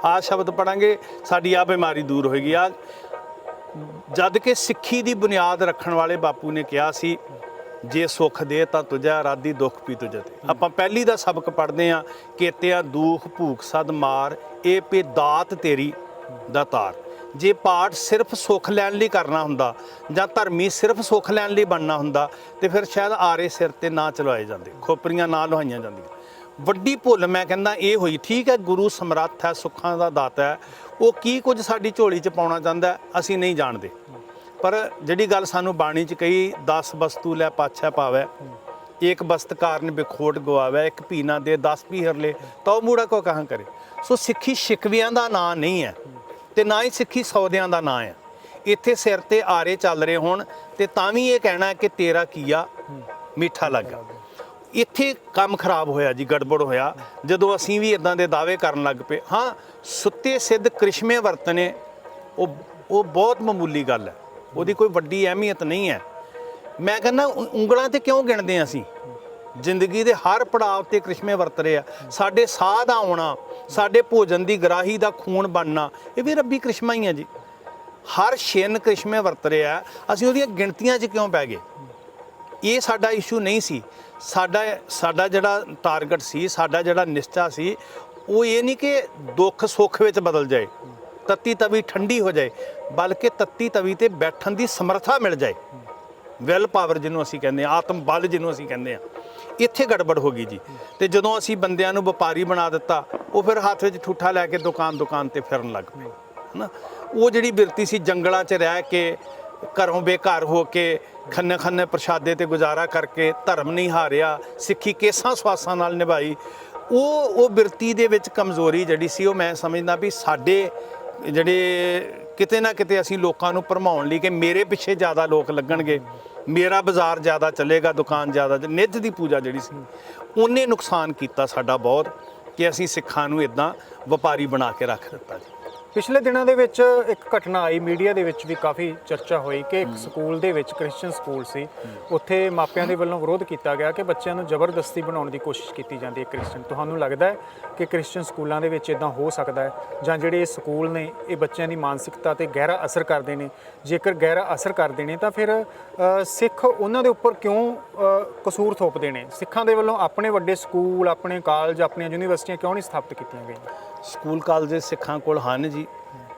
ਆਹ ਸ਼ਬਦ ਪੜਾਂਗੇ ਸਾਡੀ ਆਹ ਬਿਮਾਰੀ ਦੂਰ ਹੋਏਗੀ। ਆ ਜਦ ਕਿ ਸਿੱਖੀ ਦੀ ਬੁਨਿਆਦ ਰੱਖਣ ਵਾਲੇ ਬਾਪੂ ਨੇ ਕਿਹਾ ਸੀ, ਜੇ ਸੁੱਖ ਦੇ ਤਾਂ ਤੁਝਾ ਰਾਦੀ ਦੁੱਖ ਪੀ ਤੁਝੇ। ਆਪਾਂ ਪਹਿਲੀ ਦਾ ਸਬਕ ਪੜ੍ਹਦੇ ਹਾਂ, ਕੇਤਿਆਂ ਦੁੱਖ ਭੂਖ ਸਦ ਮਾਰ, ਇਹ ਪੇ ਦਾਤ ਤੇਰੀ ਦਾਤਾਰ। ਜੇ ਪਾਠ ਸਿਰਫ ਸੁੱਖ ਲੈਣ ਲਈ ਕਰਨਾ ਹੁੰਦਾ ਜਾਂ ਧਰਮੀ ਸਿਰਫ ਸੁੱਖ ਲੈਣ ਲਈ ਬਣਨਾ ਹੁੰਦਾ ਤੇ ਫਿਰ ਸ਼ਾਇਦ ਆਰੇ ਸਿਰ ਤੇ ਨਾ ਚਲਾਏ ਜਾਂਦੇ, ਖੋਪਰੀਆਂ ਨਾ ਲੁਹਾਈਆਂ ਜਾਂਦੀਆਂ। ਵੱਡੀ ਭੁੱਲ ਮੈਂ ਕਹਿੰਦਾ ਇਹ ਹੋਈ। ਠੀਕ ਹੈ, ਗੁਰੂ ਸਮਰੱਥ ਹੈ, ਸੁੱਖਾਂ ਦਾ ਦਾਤਾ ਹੈ, ਉਹ ਕੀ ਕੁਝ ਸਾਡੀ ਝੋਲੀ 'ਚ ਪਾਉਣਾ ਚਾਹੁੰਦਾ ਅਸੀਂ ਨਹੀਂ ਜਾਣਦੇ। ਪਰ ਜਿਹੜੀ ਗੱਲ ਸਾਨੂੰ ਬਾਣੀ 'ਚ ਕਹੀ, 10 ਵਸਤੂ ਲੈ ਪਾਛਾ ਪਾਵੈ, ਇੱਕ ਬਸਤ ਕਾਰਨ ਬਿਖੋਟ ਗਵਾਵੈ, ਇੱਕ ਪੀਨਾ ਦੇ 10 ਪੀਹਰ ਲੈ ਤਉ ਮੂੜਾ ਕੋ ਕਹਾਂ ਕਰੇ। ਸੋ ਸਿੱਖੀ ਸ਼ਿਕਵਿਆਂ ਦਾ ਨਾਂ ਨਹੀਂ ਹੈ ਤੇ ਨਾ ਹੀ ਸਿੱਖੀ ਸੌਦਿਆਂ ਦਾ ਨਾਂ ਹੈ। ਇੱਥੇ ਸਿਰ ਤੇ ਆਰੇ ਚੱਲ ਰਹੇ ਹੋਣ ਤੇ ਤਾਂ ਵੀ ਇਹ ਕਹਿਣਾ ਕਿ ਤੇਰਾ ਕੀਆ ਮਿੱਠਾ ਲੱਗਾ। ਇੱਥੇ ਕੰਮ ਖਰਾਬ ਹੋਇਆ ਜੀ, ਗੜਬੜ ਹੋਇਆ ਜਦੋਂ ਅਸੀਂ ਵੀ ਇਦਾਂ ਦੇ ਦਾਅਵੇ ਕਰਨ ਲੱਗ ਪਏ। ਹਾਂ, ਸੁੱਤੇ ਸਿੱਧ ਕ੍ਰਿਸ਼ਮੇ ਵਰਤਨੇ ਉਹ ਬਹੁਤ ਮਾਮੂਲੀ ਗੱਲ ਹੈ, ਉਹਦੀ ਕੋਈ ਵੱਡੀ ਅਹਿਮੀਅਤ ਨਹੀਂ ਹੈ। ਮੈਂ ਕਹਿੰਦਾ ਉਂਗਲਾਂ ਤੇ ਕਿਉਂ ਗਿਣਦੇ ਹਾਂ ਅਸੀਂ? ਜ਼ਿੰਦਗੀ ਦੇ ਹਰ ਪੜਾਅ ਤੇ ਕ੍ਰਿਸ਼ਮੇ ਵਰਤ ਰਹੇ ਆ। ਸਾਡੇ ਸਾਹ ਦਾ ਆਉਣਾ, ਸਾਡੇ ਭੋਜਨ ਦੀ ਗਰਾਹੀ ਦਾ ਖੂਨ ਬਣਨਾ, ਇਹ ਵੀ ਰੱਬੀ ਕ੍ਰਿਸ਼ਮਾ ਹੀ ਹੈ ਜੀ। ਹਰ ਛਿਨ ਕ੍ਰਿਸ਼ਮੇ ਵਰਤ ਰਿਹਾ, ਅਸੀਂ ਉਹਦੀਆਂ ਗਿਣਤੀਆਂ 'ਚ ਕਿਉਂ ਪੈ ਗਏ? ਇਹ ਸਾਡਾ ਇਸ਼ੂ ਨਹੀਂ ਸੀ। ਸਾਡਾ ਜਿਹੜਾ ਟਾਰਗੇਟ ਸੀ, ਸਾਡਾ ਜਿਹੜਾ ਨਿਸ਼ਚਾ ਸੀ, ਉਹ ਇਹ ਨਹੀਂ ਕਿ ਦੁੱਖ ਸੁੱਖ ਵਿੱਚ ਬਦਲ ਜਾਏ, ਤੱਤੀ ਤਵੀ ਠੰਡੀ ਹੋ ਜਾਏ, ਬਲਕਿ ਤੱਤੀ ਤਵੀ ਤੇ ਬੈਠਣ ਦੀ ਸਮਰੱਥਾ ਮਿਲ ਜਾਏ। ਵੈਲ ਪਾਵਰ ਜਿਹਨੂੰ ਅਸੀਂ ਕਹਿੰਦੇ ਹਾਂ, ਆਤਮ ਬਲ ਜਿਹਨੂੰ ਅਸੀਂ ਕਹਿੰਦੇ ਹਾਂ, ਇੱਥੇ ਗੜਬੜ ਹੋ ਗਈ ਜੀ। ਤੇ ਜਦੋਂ ਅਸੀਂ ਬੰਦਿਆਂ ਨੂੰ ਵਪਾਰੀ ਬਣਾ ਦਿੱਤਾ, ਉਹ ਫਿਰ ਹੱਥ ਵਿੱਚ ਠੂਠਾ ਲੈ ਕੇ ਦੁਕਾਨ ਤੇ ਫਿਰਨ ਲੱਗ ਪਏ, ਹੈ ਨਾ। ਉਹ ਜਿਹੜੀ ਬਿਰਤੀ ਸੀ ਜੰਗਲਾਂ 'ਚ ਰਹਿ ਕੇ, ਘਰੋਂ ਬੇਘਰ ਹੋ ਕੇ, ਖੰਨੇ ਪ੍ਰਸ਼ਾਦੇ ਤੇ ਗੁਜ਼ਾਰਾ ਕਰਕੇ, ਧਰਮ ਨਹੀਂ ਹਾਰਿਆ, ਸਿੱਖੀ ਕੇਸਾਂ ਸਵਾਸਾਂ ਨਾਲ ਨਿਭਾਈ, ਉਹ ਬਿਰਤੀ ਦੇ ਵਿੱਚ ਕਮਜ਼ੋਰੀ ਜਿਹੜੀ ਸੀ, ਉਹ ਮੈਂ ਸਮਝਦਾ ਵੀ ਸਾਡੇ ਜਿਹੜੇ ਕਿਤੇ ਨਾ ਕਿਤੇ ਅਸੀਂ ਲੋਕਾਂ ਨੂੰ ਭਰਮਾਉਣ ਲਈ ਕਿ ਮੇਰੇ ਪਿੱਛੇ ਜ਼ਿਆਦਾ ਲੋਕ ਲੱਗਣਗੇ, ਮੇਰਾ ਬਾਜ਼ਾਰ ਜ਼ਿਆਦਾ ਚੱਲੇਗਾ, ਦੁਕਾਨ ਜ਼ਿਆਦਾ, ਨਿੱਜ ਦੀ ਪੂਜਾ ਜਿਹੜੀ ਸੀ, ਉਹਨੇ ਨੁਕਸਾਨ ਕੀਤਾ ਸਾਡਾ ਬਹੁਤ, ਕਿ ਅਸੀਂ ਸਿੱਖਾਂ ਨੂੰ ਇਦਾਂ ਵਪਾਰੀ ਬਣਾ ਕੇ ਰੱਖ ਦਿੱਤਾ ਜੀ। ਪਿਛਲੇ ਦਿਨਾਂ ਦੇ ਵਿੱਚ ਇੱਕ ਘਟਨਾ ਆਈ, ਮੀਡੀਆ ਦੇ ਵਿੱਚ ਵੀ ਕਾਫੀ ਚਰਚਾ ਹੋਈ ਕਿ ਇੱਕ ਸਕੂਲ ਦੇ ਵਿੱਚ, ਕ੍ਰਿਸਚੀਅਨ ਸਕੂਲ ਸੀ, ਉੱਥੇ ਮਾਪਿਆਂ ਦੇ ਵੱਲੋਂ ਵਿਰੋਧ ਕੀਤਾ ਗਿਆ ਕਿ ਬੱਚਿਆਂ ਨੂੰ ਜ਼ਬਰਦਸਤੀ ਬਣਾਉਣ ਦੀ ਕੋਸ਼ਿਸ਼ ਕੀਤੀ ਜਾਂਦੀ ਹੈ ਕ੍ਰਿਸਚੀਅਨ। ਤੁਹਾਨੂੰ ਲੱਗਦਾ ਹੈ ਕਿ ਕ੍ਰਿਸਚੀਅਨ ਸਕੂਲਾਂ ਦੇ ਵਿੱਚ ਇਦਾਂ ਹੋ ਸਕਦਾ ਹੈ, ਜਾਂ ਜਿਹੜੇ ਇਹ ਸਕੂਲ ਨੇ ਇਹ ਬੱਚਿਆਂ ਦੀ ਮਾਨਸਿਕਤਾ ਤੇ ਗਹਿਰਾ ਅਸਰ ਕਰਦੇ ਨੇ? ਜੇਕਰ ਗਹਿਰਾ ਅਸਰ ਕਰਦੇ ਨੇ ਤਾਂ ਫਿਰ ਸਿੱਖ ਉਹਨਾਂ ਦੇ ਉੱਪਰ ਕਿਉਂ ਕਸੂਰ ਥੋਪਦੇ ਨੇ? ਸਿੱਖਾਂ ਦੇ ਵੱਲੋਂ ਆਪਣੇ ਵੱਡੇ ਸਕੂਲ, ਆਪਣੇ ਕਾਲਜ, ਆਪਣੀਆਂ ਯੂਨੀਵਰਸਿਟੀਆਂ ਕਿਉਂ ਨਹੀਂ ਸਥਾਪਿਤ ਕੀਤੀਆਂ ਗਈਆਂ? ਸਕੂਲ ਕਾਲਜ ਸਿੱਖਾਂ ਕੋਲ ਹਨ ਜੀ,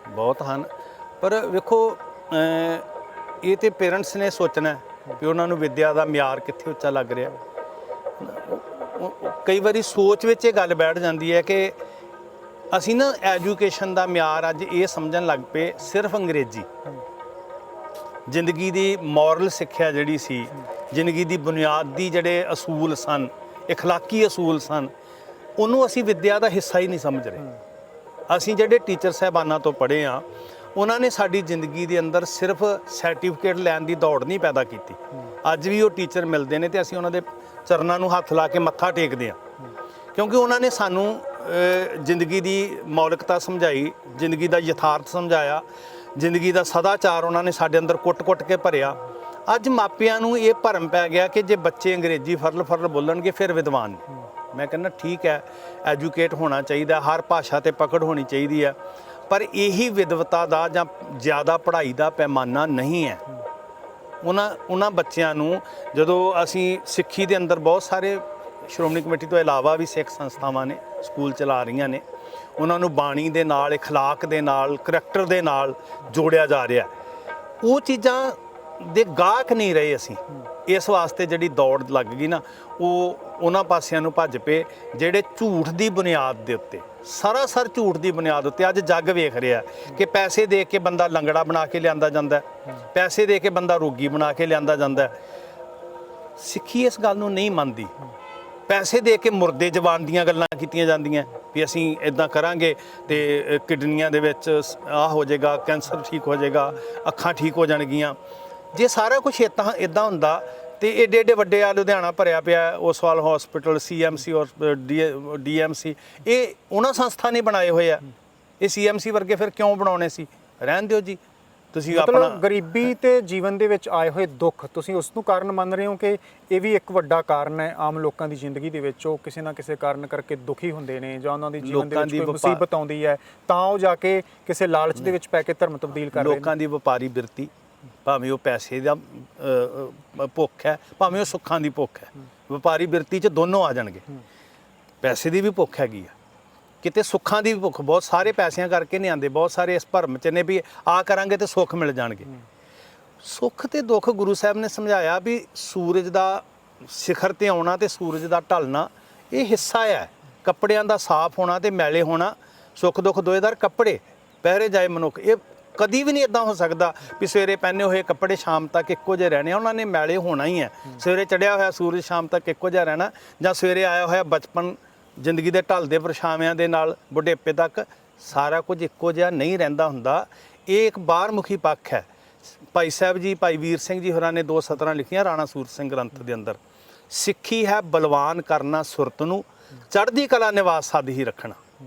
ਬਹੁਤ ਹਨ, ਪਰ ਵੇਖੋ ਇਹ ਤੇ ਪੇਰੈਂਟਸ ਨੇ ਸੋਚਣਾ ਵੀ ਉਹਨਾਂ ਨੂੰ ਵਿੱਦਿਆ ਦਾ ਮਿਆਰ ਕਿੱਥੇ ਉੱਚਾ ਲੱਗ ਰਿਹਾ। ਕਈ ਵਾਰੀ ਸੋਚ ਵਿੱਚ ਇਹ ਗੱਲ ਬੈਠ ਜਾਂਦੀ ਹੈ ਕਿ ਅਸੀਂ ਨਾ ਐਜੂਕੇਸ਼ਨ ਦਾ ਮਿਆਰ ਅੱਜ ਇਹ ਸਮਝਣ ਲੱਗ ਪਏ ਸਿਰਫ ਅੰਗਰੇਜ਼ੀ। ਜ਼ਿੰਦਗੀ ਦੀ ਮੋਰਲ ਸਿੱਖਿਆ ਜਿਹੜੀ ਸੀ, ਜ਼ਿੰਦਗੀ ਦੀ ਬੁਨਿਆਦੀ ਜਿਹੜੇ ਅਸੂਲ ਸਨ, ਇਖਲਾਕੀ ਅਸੂਲ ਸਨ, ਉਹਨੂੰ ਅਸੀਂ ਵਿੱਦਿਆ ਦਾ ਹਿੱਸਾ ਹੀ ਨਹੀਂ ਸਮਝ ਰਹੇ। ਅਸੀਂ ਜਿਹੜੇ ਟੀਚਰ ਸਾਹਿਬਾਨਾਂ ਤੋਂ ਪੜ੍ਹੇ ਆ, ਉਹਨਾਂ ਨੇ ਸਾਡੀ ਜ਼ਿੰਦਗੀ ਦੇ ਅੰਦਰ ਸਿਰਫ ਸਰਟੀਫਿਕੇਟ ਲੈਣ ਦੀ ਦੌੜ ਨਹੀਂ ਪੈਦਾ ਕੀਤੀ। ਅੱਜ ਵੀ ਉਹ ਟੀਚਰ ਮਿਲਦੇ ਨੇ ਤੇ ਅਸੀਂ ਉਹਨਾਂ ਦੇ ਚਰਨਾਂ ਨੂੰ ਹੱਥ ਲਾ ਕੇ ਮੱਥਾ ਟੇਕਦੇ ਹਾਂ, ਕਿਉਂਕਿ ਉਹਨਾਂ ਨੇ ਸਾਨੂੰ ਜ਼ਿੰਦਗੀ ਦੀ ਮੌਲਿਕਤਾ ਸਮਝਾਈ, ਜ਼ਿੰਦਗੀ ਦਾ ਯਥਾਰਥ ਸਮਝਾਇਆ, ਜ਼ਿੰਦਗੀ ਦਾ ਸਦਾਚਾਰ ਉਹਨਾਂ ਨੇ ਸਾਡੇ ਅੰਦਰ ਕੁੱਟ-ਕੁੱਟ ਕੇ ਭਰਿਆ। ਅੱਜ ਮਾਪਿਆਂ ਨੂੰ ਇਹ ਭਰਮ ਪੈ ਗਿਆ ਕਿ ਜੇ ਬੱਚੇ ਅੰਗਰੇਜ਼ੀ ਫਰਲ ਬੋਲਣਗੇ ਫਿਰ ਵਿਦਵਾਨ ਨੇ। ਮੈਂ ਕਹਿੰਦਾ ਠੀਕ ਹੈ, ਐਜੂਕੇਟ ਹੋਣਾ ਚਾਹੀਦਾ, ਹਰ ਭਾਸ਼ਾ ਤੇ ਪਕੜ ਹੋਣੀ ਚਾਹੀਦੀ ਹੈ, ਪਰ ਇਹੀ ਵਿਦਵਤਾ ਦਾ ਜਾਂ ਜ਼ਿਆਦਾ ਪੜ੍ਹਾਈ ਦਾ ਪੈਮਾਨਾ ਨਹੀਂ ਹੈ। ਉਹਨਾਂ ਬੱਚਿਆਂ ਨੂੰ, ਜਦੋਂ ਅਸੀਂ ਸਿੱਖੀ ਦੇ ਅੰਦਰ ਬਹੁਤ ਸਾਰੇ ਸ਼੍ਰੋਮਣੀ ਕਮੇਟੀ ਤੋਂ ਇਲਾਵਾ ਵੀ ਸਿੱਖ ਸੰਸਥਾਵਾਂ ਨੇ ਸਕੂਲ ਚਲਾ ਰਹੀਆਂ ਨੇ, ਉਹਨਾਂ ਨੂੰ ਬਾਣੀ ਦੇ ਨਾਲ, ਇਖਲਾਕ ਦੇ ਨਾਲ, ਕਰੈਕਟਰ ਦੇ ਨਾਲ ਜੋੜਿਆ ਜਾ ਰਿਹਾ। ਉਹ ਚੀਜ਼ਾਂ ਦੇ ਗਾਹਕ ਨਹੀਂ ਰਹੇ ਅਸੀਂ। ਇਸ ਵਾਸਤੇ ਜਿਹੜੀ ਦੌੜ ਲੱਗ ਗਈ ਨਾ, ਉਹ ਉਹਨਾਂ ਪਾਸਿਆਂ ਨੂੰ ਭੱਜ ਪਏ ਜਿਹੜੇ ਝੂਠ ਦੀ ਬੁਨਿਆਦ ਦੇ ਉੱਤੇ, ਸਰਾਸਰ ਝੂਠ ਦੀ ਬੁਨਿਆਦ ਉੱਤੇ ਅੱਜ ਜੱਗ ਵੇਖ ਰਿਹਾ ਕਿ ਪੈਸੇ ਦੇ ਕੇ ਬੰਦਾ ਲੰਗੜਾ ਬਣਾ ਕੇ ਲਿਆਂਦਾ ਜਾਂਦਾ, ਪੈਸੇ ਦੇ ਕੇ ਬੰਦਾ ਰੋਗੀ ਬਣਾ ਕੇ ਲਿਆਂਦਾ ਜਾਂਦਾ। ਸਿੱਖੀ ਇਸ ਗੱਲ ਨੂੰ ਨਹੀਂ ਮੰਨਦੀ। ਪੈਸੇ ਦੇ ਕੇ ਮੁਰਦੇ ਜਵਾਨ ਦੀਆਂ ਗੱਲਾਂ ਕੀਤੀਆਂ ਜਾਂਦੀਆਂ ਵੀ ਅਸੀਂ ਇਦਾਂ ਕਰਾਂਗੇ ਤੇ ਕਿਡਨੀਆਂ ਦੇ ਵਿੱਚ ਆਹ ਹੋ ਜਾਏਗਾ, ਕੈਂਸਰ ਠੀਕ ਹੋ ਜਾਏਗਾ, ਅੱਖਾਂ ਠੀਕ ਹੋ ਜਾਣਗੀਆਂ। ਜੇ ਸਾਰਾ ਕੁਝ ਇਦਾਂ ਹੁੰਦਾ ਤੇ ਏਡੇ ਏਡੇ ਵੱਡੇ ਆ ਲੁਧਿਆਣਾ ਭਰਿਆ ਪਿਆ, ਓਸਵਾਲ ਹਸਪੀਟਲ, CMC ਔਰ DMC, ਇਹ ਉਹਨਾਂ ਸੰਸਥਾ ਨੇ ਬਣਾਏ ਹੋਏ ਆ। ਇਹ CMC ਵਰਗੇ ਫਿਰ ਕਿਉਂ ਬਣਾਉਣੇ ਸੀ? ਰਹਿਣ ਦਿਓ ਜੀ। ਤੁਸੀਂ ਆਪਣਾ ਗਰੀਬੀ ਤੇ ਜੀਵਨ ਦੇ ਵਿੱਚ ਆਏ ਹੋਏ ਦੁੱਖ, ਤੁਸੀਂ ਉਸ ਨੂੰ ਕਾਰਨ ਮੰਨ ਰਹੇ ਹੋ ਕਿ ਇਹ ਵੀ ਇੱਕ ਵੱਡਾ ਕਾਰਨ ਹੈ ਆਮ ਲੋਕਾਂ ਦੀ ਜ਼ਿੰਦਗੀ ਦੇ ਵਿੱਚ? ਉਹ ਕਿਸੇ ਨਾ ਕਿਸੇ ਕਾਰਨ ਕਰਕੇ ਦੁਖੀ ਹੁੰਦੇ ਨੇ, ਜਾਂ ਉਹਨਾਂ ਦੀ ਜੀਵਨ ਦੇ ਵਿੱਚ ਕੋਈ ਮੁਸੀਬਤ ਆਉਂਦੀ ਹੈ ਤਾਂ ਉਹ ਜਾ ਕੇ ਕਿਸੇ ਲਾਲਚ ਦੇ ਵਿੱਚ ਪੈ ਕੇ ਧਰਮ ਤਬਦੀਲ ਕਰ ਰਹੇ ਨੇ। ਲੋਕਾਂ ਦੀ ਵਪਾਰੀ ਬਿਰਤੀ, ਭਾਵੇਂ ਉਹ ਪੈਸੇ ਦਾ ਭੁੱਖ ਹੈ, ਭਾਵੇਂ ਉਹ ਸੁੱਖਾਂ ਦੀ ਭੁੱਖ ਹੈ, ਵਪਾਰੀ ਬਿਰਤੀ 'ਚ ਦੋਨੋਂ ਆ ਜਾਣਗੇ। ਪੈਸੇ ਦੀ ਵੀ ਭੁੱਖ ਹੈਗੀ ਆ, ਕਿਤੇ ਸੁੱਖਾਂ ਦੀ ਵੀ ਭੁੱਖ। ਬਹੁਤ ਸਾਰੇ ਪੈਸਿਆਂ ਕਰਕੇ ਨਹੀਂ ਆਉਂਦੇ, ਬਹੁਤ ਸਾਰੇ ਇਸ ਭਰਮ 'ਚ ਨੇ ਵੀ ਆ ਕਰਾਂਗੇ ਤੇ ਸੁੱਖ ਮਿਲ ਜਾਣਗੇ। ਸੁੱਖ ਤੇ ਦੁੱਖ ਗੁਰੂ ਸਾਹਿਬ ਨੇ ਸਮਝਾਇਆ ਵੀ ਸੂਰਜ ਦਾ ਸਿਖਰ ਤੇ ਆਉਣਾ ਤੇ ਸੂਰਜ ਦਾ ਢਲਣਾ ਇਹ ਹਿੱਸਾ ਹੈ। ਕੱਪੜਿਆਂ ਦਾ ਸਾਫ਼ ਹੋਣਾ ਤੇ ਮੈਲੇ ਹੋਣਾ, ਸੁੱਖ ਦੁੱਖ ਦੋਏਦਾਰ ਕੱਪੜੇ ਪਹਿਰੇ ਜਾਏ ਮਨੁੱਖ। ਇਹ ਕਦੀ ਵੀ ਨਹੀਂ ਇਦਾਂ ਹੋ ਸਕਦਾ ਵੀ ਸਵੇਰੇ ਪਹਿਨੇ ਹੋਏ ਕੱਪੜੇ ਸ਼ਾਮ ਤੱਕ ਇੱਕੋ ਜਿਹੇ ਰਹਿਣੇ। ਉਹਨਾਂ ਨੇ ਮੈਲੇ ਹੋਣਾ ਹੀ ਹੈ। ਸਵੇਰੇ ਚੜ੍ਹਿਆ ਹੋਇਆ ਸੂਰਜ ਸ਼ਾਮ ਤੱਕ ਇੱਕੋ ਜਿਹਾ ਰਹਿਣਾ, ਜਾਂ ਸਵੇਰੇ ਆਇਆ ਹੋਇਆ ਬਚਪਨ ਜ਼ਿੰਦਗੀ ਦੇ ਢਲਦੇ ਪਰਛਾਵਿਆਂ ਦੇ ਨਾਲ ਬੁਢੇਪੇ ਤੱਕ ਸਾਰਾ ਕੁਝ ਇੱਕੋ ਜਿਹਾ ਨਹੀਂ ਰਹਿੰਦਾ ਹੁੰਦਾ। ਇਹ ਇੱਕ ਬਾਹਰਮੁਖੀ ਪੱਖ ਹੈ। ਭਾਈ ਸਾਹਿਬ ਜੀ, ਭਾਈ ਵੀਰ ਸਿੰਘ ਜੀ ਹੋਰਾਂ ਨੇ 2 ਸਤਰਾਂ ਲਿਖੀਆਂ ਰਾਣਾ ਸੂਰਤ ਸਿੰਘ ਗ੍ਰੰਥ ਦੇ ਅੰਦਰ। ਸਿੱਖੀ ਹੈ ਬਲਵਾਨ ਕਰਨਾ ਸੁਰਤ ਨੂੰ, ਚੜ੍ਹਦੀ ਕਲਾ ਨਿਵਾਸ ਸਦ ਹੀ ਰੱਖਣਾ।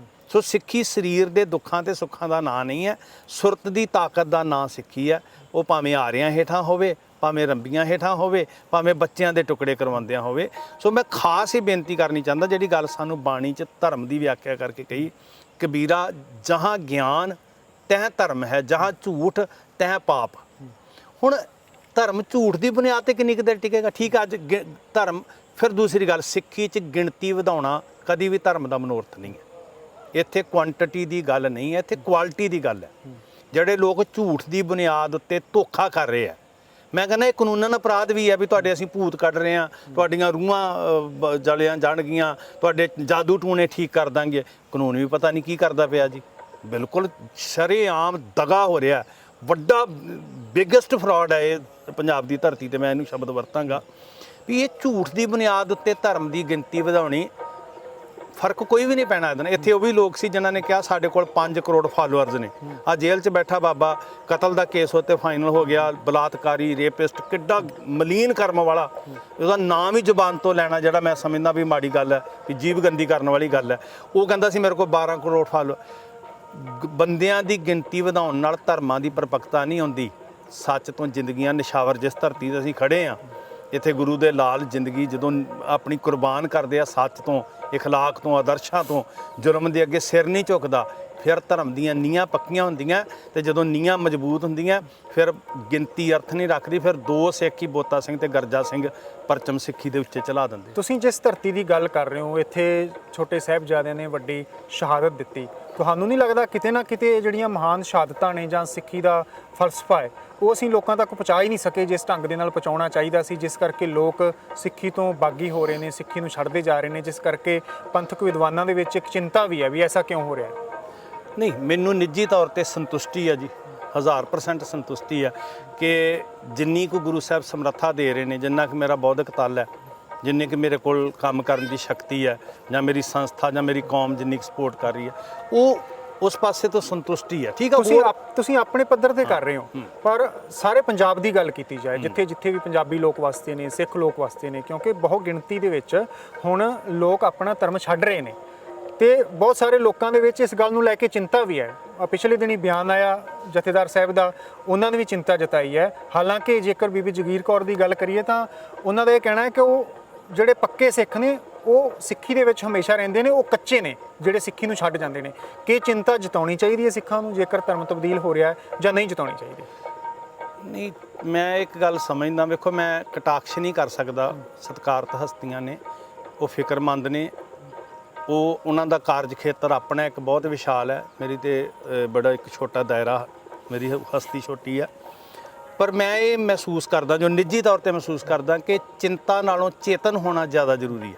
ਸੋ ਸਿੱਖੀ ਸਰੀਰ ਦੇ ਦੁੱਖਾਂ ਤੇ ਸੁੱਖਾਂ ਦਾ ਨਾਂ ਨਹੀਂ ਹੈ, ਸੁਰਤ ਦੀ ਤਾਕਤ ਦਾ ਨਾਂ ਸਿੱਖੀ ਹੈ। ਉਹ ਭਾਵੇਂ ਆਰਿਆਂ ਹੇਠਾਂ ਹੋਵੇ, ਭਾਵੇਂ ਰੰਬੀਆਂ ਹੇਠਾਂ ਹੋਵੇ, ਭਾਵੇਂ ਬੱਚਿਆਂ ਦੇ ਟੁਕੜੇ ਕਰਵਾਉਂਦਿਆਂ ਹੋਵੇ। ਸੋ ਮੈਂ ਖਾਸ ਹੀ ਬੇਨਤੀ ਕਰਨੀ ਚਾਹੁੰਦਾ, ਜਿਹੜੀ ਗੱਲ ਸਾਨੂੰ ਬਾਣੀ 'ਚ ਧਰਮ ਦੀ ਵਿਆਖਿਆ ਕਰਕੇ ਕਹੀ, ਕਬੀਰਾ ਜਹਾਂ ਗਿਆਨ ਤਹਿ ਧਰਮ ਹੈ, ਜਹਾਂ ਝੂਠ ਤਹਿ ਪਾਪ। ਹੁਣ ਧਰਮ ਝੂਠ ਦੀ ਬੁਨਿਆਦ ਤੇ ਕਿੰਨੀ ਕੁ ਦੇਰ ਟਿਕੇਗਾ? ਠੀਕ ਹੈ, ਅੱਜ ਧਰਮ। ਫਿਰ ਦੂਸਰੀ ਗੱਲ, ਸਿੱਖੀ 'ਚ ਗਿਣਤੀ ਵਧਾਉਣਾ ਕਦੀ ਵੀ ਧਰਮ ਦਾ ਮਨੋਰਥ ਨਹੀਂ ਹੈ। ਇੱਥੇ ਕੁਆਂਟੀਟੀ ਦੀ ਗੱਲ ਨਹੀਂ ਹੈ, ਇੱਥੇ ਕੁਆਲਿਟੀ ਦੀ ਗੱਲ ਹੈ। ਜਿਹੜੇ ਲੋਕ ਝੂਠ ਦੀ ਬੁਨਿਆਦ ਉੱਤੇ ਧੋਖਾ ਕਰ ਰਹੇ ਆ, ਮੈਂ ਕਹਿੰਦਾ ਇਹ ਕਾਨੂੰਨਨ ਅਪਰਾਧ ਵੀ ਹੈ ਵੀ ਤੁਹਾਡੇ ਅਸੀਂ ਭੂਤ ਕੱਢ ਰਹੇ ਹਾਂ, ਤੁਹਾਡੀਆਂ ਰੂਹਾਂ ਜਲਿਆਂ ਜਾਣਗੀਆਂ, ਤੁਹਾਡੇ ਜਾਦੂ ਟੂਣੇ ਠੀਕ ਕਰ ਦਾਂਗੇ। ਕਾਨੂੰਨ ਵੀ ਪਤਾ ਨਹੀਂ ਕੀ ਕਰਦਾ ਪਿਆ ਜੀ। ਬਿਲਕੁਲ ਸ਼ਰੇਆਮ ਦਗਾ ਹੋ ਰਿਹਾ। ਵੱਡਾ ਬਿਗੇਸਟ ਫਰਾਡ ਹੈ ਇਹ ਪੰਜਾਬ ਦੀ ਧਰਤੀ ਤੇ। ਮੈਂ ਇਹਨੂੰ ਸ਼ਬਦ ਵਰਤਾਂਗਾ ਵੀ ਇਹ ਝੂਠ ਦੀ ਬੁਨਿਆਦ ਉੱਤੇ ਧਰਮ ਦੀ ਗਿਣਤੀ ਵਧਾਉਣੀ, ਫਰਕ ਕੋਈ ਵੀ ਨਹੀਂ ਪੈਣਾ ਇਹਦੇ ਨਾਲ। ਇੱਥੇ ਉਹ ਵੀ ਲੋਕ ਸੀ ਜਿਨ੍ਹਾਂ ਨੇ ਕਿਹਾ ਸਾਡੇ ਕੋਲ 5 ਕਰੋੜ ਫਾਲੋਅਰਸ ਨੇ। ਆ ਜੇਲ੍ਹ 'ਚ ਬੈਠਾ ਬਾਬਾ, ਕਤਲ ਦਾ ਕੇਸ ਉੱਤੇ ਫਾਈਨਲ ਹੋ ਗਿਆ, ਬਲਾਤਕਾਰੀ, ਰੇਪਿਸਟ, ਕਿੱਡਾ ਮਲੀਨ ਕਰਮ ਵਾਲਾ, ਉਹਦਾ ਨਾਮ ਹੀ ਜ਼ੁਬਾਨ ਤੋਂ ਲੈਣਾ ਜਿਹੜਾ ਮੈਂ ਸਮਝਦਾ ਵੀ ਮਾੜੀ ਗੱਲ ਹੈ, ਵੀ ਜੀਵ ਗੰਦੀ ਕਰਨ ਵਾਲੀ ਗੱਲ ਹੈ। ਉਹ ਕਹਿੰਦਾ ਸੀ ਮੇਰੇ ਕੋਲ 12 ਕਰੋੜ ਫਾਲੋਅਰ। ਬੰਦਿਆਂ ਦੀ ਗਿਣਤੀ ਵਧਾਉਣ ਨਾਲ ਧਰਮਾਂ ਦੀ ਪਰਪੱਕਤਾ ਨਹੀਂ ਆਉਂਦੀ। ਸੱਚ ਤੋਂ ਜ਼ਿੰਦਗੀਆਂ ਨਿਸ਼ਾਵਰ ਜਿਸ ਧਰਤੀ 'ਤੇ ਅਸੀਂ ਖੜੇ ਆ, ਇੱਥੇ ਗੁਰੂ ਦੇ ਲਾਲ ਜ਼ਿੰਦਗੀ ਜਦੋਂ ਆਪਣੀ ਕੁਰਬਾਨ ਕਰਦੇ ਆ ਸੱਚ ਤੋਂ, ਇਖਲਾਕ ਤੋਂ, ਆਦਰਸ਼ਾਂ ਤੋਂ, ਜ਼ੁਲਮ ਦੇ ਅੱਗੇ ਸਿਰ ਨਹੀਂ ਝੁਕਦਾ, ਫਿਰ ਧਰਮ ਦੀਆਂ ਨੀਹਾਂ ਪੱਕੀਆਂ ਹੁੰਦੀਆਂ। ਤੇ ਜਦੋਂ ਨੀਹਾਂ ਮਜ਼ਬੂਤ ਹੁੰਦੀਆਂ ਫਿਰ ਗਿਣਤੀ ਅਰਥ ਨਹੀਂ ਰੱਖਦੀ, ਫਿਰ ਦੋ ਸਿੱਖ ਹੀ ਬੋਤਾ ਸਿੰਘ ਤੇ ਗਰਜਾ ਸਿੰਘ ਪਰਚਮ ਸਿੱਖੀ ਦੇ ਉੱਤੇ ਚਲਾ ਦਿੰਦੇ। ਤੁਸੀਂ ਜਿਸ ਧਰਤੀ ਦੀ ਗੱਲ ਕਰ ਰਹੇ ਹੋ, ਇੱਥੇ ਛੋਟੇ ਸਾਹਿਬਜ਼ਾਦਿਆਂ ਨੇ ਵੱਡੀ ਸ਼ਹਾਦਤ ਦਿੱਤੀ। ਤੁਹਾਨੂੰ ਨਹੀਂ ਲੱਗਦਾ ਕਿਤੇ ਨਾ ਕਿਤੇ ਜਿਹੜੀਆਂ ਮਹਾਨ ਸ਼ਹਾਦਤਾਂ ਨੇ ਜਾਂ ਸਿੱਖੀ ਦਾ ਫਲਸਫਾ ਹੈ ਉਹ ਅਸੀਂ ਲੋਕਾਂ ਤੱਕ ਪਹੁੰਚਾ ਹੀ ਨਹੀਂ ਸਕੇ ਜਿਸ ਢੰਗ ਦੇ ਨਾਲ ਪਹੁੰਚਾਉਣਾ ਚਾਹੀਦਾ ਸੀ, ਜਿਸ ਕਰਕੇ ਲੋਕ ਸਿੱਖੀ ਤੋਂ ਬਾਗੀ ਹੋ ਰਹੇ ਨੇ, ਸਿੱਖੀ ਨੂੰ ਛੱਡਦੇ ਜਾ ਰਹੇ ਨੇ, ਜਿਸ ਕਰਕੇ ਪੰਥਕ ਵਿਦਵਾਨਾਂ ਦੇ ਵਿੱਚ ਇੱਕ ਚਿੰਤਾ ਵੀ ਹੈ ਵੀ ਐਸਾ ਕਿਉਂ ਹੋ ਰਿਹਾ ਹੈ? ਨਹੀਂ, ਮੈਨੂੰ ਨਿੱਜੀ ਤੌਰ ਤੇ ਸੰਤੁਸ਼ਟੀ ਹੈ ਜੀ, 1000% ਸੰਤੁਸ਼ਟੀ ਹੈ ਕਿ ਜਿੰਨੀ ਕੁ ਗੁਰੂ ਸਾਹਿਬ ਸਮਰੱਥਾ ਦੇ ਰਹੇ ਨੇ, ਜਿੰਨਾ ਕਿ ਮੇਰਾ ਬੌਧਿਕ ਤਲ ਹੈ, ਜਿੰਨੇ ਕਿ ਮੇਰੇ ਕੋਲ ਕੰਮ ਕਰਨ ਦੀ ਸ਼ਕਤੀ ਹੈ, ਜਾਂ ਮੇਰੀ ਸੰਸਥਾ ਜਾਂ ਮੇਰੀ ਕੌਮ ਜਿੰਨੀ ਕੁ ਸਪੋਰਟ ਕਰ ਰਹੀ ਹੈ, ਉਹ ਉਸ ਪਾਸੇ ਤੋਂ ਸੰਤੁਸ਼ਟੀ ਹੈ। ਠੀਕ ਹੈ, ਤੁਸੀਂ ਆਪਣੇ ਪੱਧਰ ਤੇ ਕਰ ਰਹੇ ਹੋ, ਪਰ ਸਾਰੇ ਪੰਜਾਬ ਦੀ ਗੱਲ ਕੀਤੀ ਜਾਏ, ਜਿੱਥੇ ਜਿੱਥੇ ਵੀ ਪੰਜਾਬੀ ਲੋਕ ਵਸਦੇ ਨੇ, ਸਿੱਖ ਲੋਕ ਵਸਦੇ ਨੇ, ਕਿਉਂਕਿ ਬਹੁਤ ਗਿਣਤੀ ਦੇ ਵਿੱਚ ਹੁਣ ਲੋਕ ਆਪਣਾ ਧਰਮ ਛੱਡ ਰਹੇ ਨੇ ਤੇ ਬਹੁਤ ਸਾਰੇ ਲੋਕਾਂ ਦੇ ਵਿੱਚ ਇਸ ਗੱਲ ਨੂੰ ਲੈ ਕੇ ਚਿੰਤਾ ਵੀ ਹੈ। ਪਿਛਲੇ ਦਿਨੀ ਬਿਆਨ ਆਇਆ ਜਥੇਦਾਰ ਸਾਹਿਬ ਦਾ, ਉਹਨਾਂ ਨੇ ਵੀ ਚਿੰਤਾ ਜਤਾਈ ਹੈ। ਹਾਲਾਂਕਿ ਜੇਕਰ ਬੀਬੀ ਜਗੀਰ ਕੌਰ ਦੀ ਗੱਲ ਕਰੀਏ ਤਾਂ ਉਹਨਾਂ ਦਾ ਇਹ ਕਹਿਣਾ ਹੈ ਕਿ ਉਹ ਜਿਹੜੇ ਪੱਕੇ ਸਿੱਖ ਨੇ ਉਹ ਸਿੱਖੀ ਦੇ ਵਿੱਚ ਹਮੇਸ਼ਾ ਰਹਿੰਦੇ ਨੇ, ਉਹ ਕੱਚੇ ਨੇ ਜਿਹੜੇ ਸਿੱਖੀ ਨੂੰ ਛੱਡ ਜਾਂਦੇ ਨੇ। ਕਿ ਚਿੰਤਾ ਜਤਾਉਣੀ ਚਾਹੀਦੀ ਹੈ ਸਿੱਖਾਂ ਨੂੰ ਜੇਕਰ ਧਰਮ ਤਬਦੀਲ ਹੋ ਰਿਹਾ ਹੈ, ਜਾਂ ਨਹੀਂ ਜਤਾਉਣੀ ਚਾਹੀਦੀ? ਨਹੀਂ, ਮੈਂ ਇੱਕ ਗੱਲ ਸਮਝਦਾ, ਵੇਖੋ ਮੈਂ ਕਟਾਕਸ਼ ਨਹੀਂ ਕਰ ਸਕਦਾ। ਸਤਿਕਾਰਤ ਹਸਤੀਆਂ ਨੇ, ਉਹ ਫਿਕਰਮੰਦ ਨੇ, ਉਹ ਉਹਨਾਂ ਦਾ ਕਾਰਜ ਖੇਤਰ ਆਪਣਾ ਇੱਕ ਬਹੁਤ ਵਿਸ਼ਾਲ ਹੈ। ਮੇਰੀ ਤੇ ਬੜਾ ਇੱਕ ਛੋਟਾ ਦਾਇਰਾ, ਮੇਰੀ ਹਸਤੀ ਛੋਟੀ ਹੈ। ਪਰ ਮੈਂ ਇਹ ਮਹਿਸੂਸ ਕਰਦਾ, ਜੋ ਨਿੱਜੀ ਤੌਰ ਤੇ ਮਹਿਸੂਸ ਕਰਦਾ, ਕਿ ਚਿੰਤਾ ਨਾਲੋਂ ਚੇਤਨ ਹੋਣਾ ਜ਼ਿਆਦਾ ਜ਼ਰੂਰੀ ਹੈ।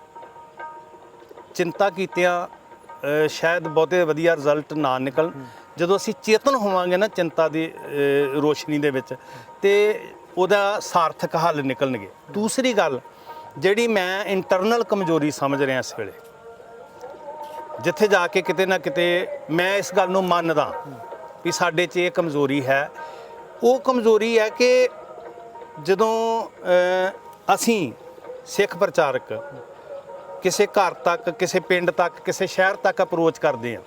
ਚਿੰਤਾ ਕੀਤਿਆਂ ਸ਼ਾਇਦ ਬਹੁਤੇ ਵਧੀਆ ਰਿਜ਼ਲਟ ਨਾ ਨਿਕਲਣ। ਜਦੋਂ ਅਸੀਂ ਚੇਤਨ ਹੋਵਾਂਗੇ ਨਾ ਚਿੰਤਾ ਦੀ ਰੋਸ਼ਨੀ ਦੇ ਵਿੱਚ, ਤੇ ਉਹਦਾ ਸਾਰਥਕ ਹੱਲ ਨਿਕਲਣਗੇ। ਦੂਸਰੀ ਗੱਲ ਜਿਹੜੀ ਮੈਂ ਇੰਟਰਨਲ ਕਮਜ਼ੋਰੀ ਸਮਝ ਰਿਹਾ ਇਸ ਵੇਲੇ, ਜਿੱਥੇ ਜਾ ਕੇ ਕਿਤੇ ਨਾ ਕਿਤੇ ਮੈਂ ਇਸ ਗੱਲ ਨੂੰ ਮੰਨਦਾ ਵੀ ਸਾਡੇ 'ਚ ਇਹ ਕਮਜ਼ੋਰੀ ਹੈ, ਉਹ ਕਮਜ਼ੋਰੀ ਹੈ ਕਿ ਜਦੋਂ ਅਸੀਂ ਸਿੱਖ ਪ੍ਰਚਾਰਕ ਕਿਸੇ ਘਰ ਤੱਕ, ਕਿਸੇ ਪਿੰਡ ਤੱਕ, ਕਿਸੇ ਸ਼ਹਿਰ ਤੱਕ ਅਪਰੋਚ ਕਰਦੇ ਹਾਂ,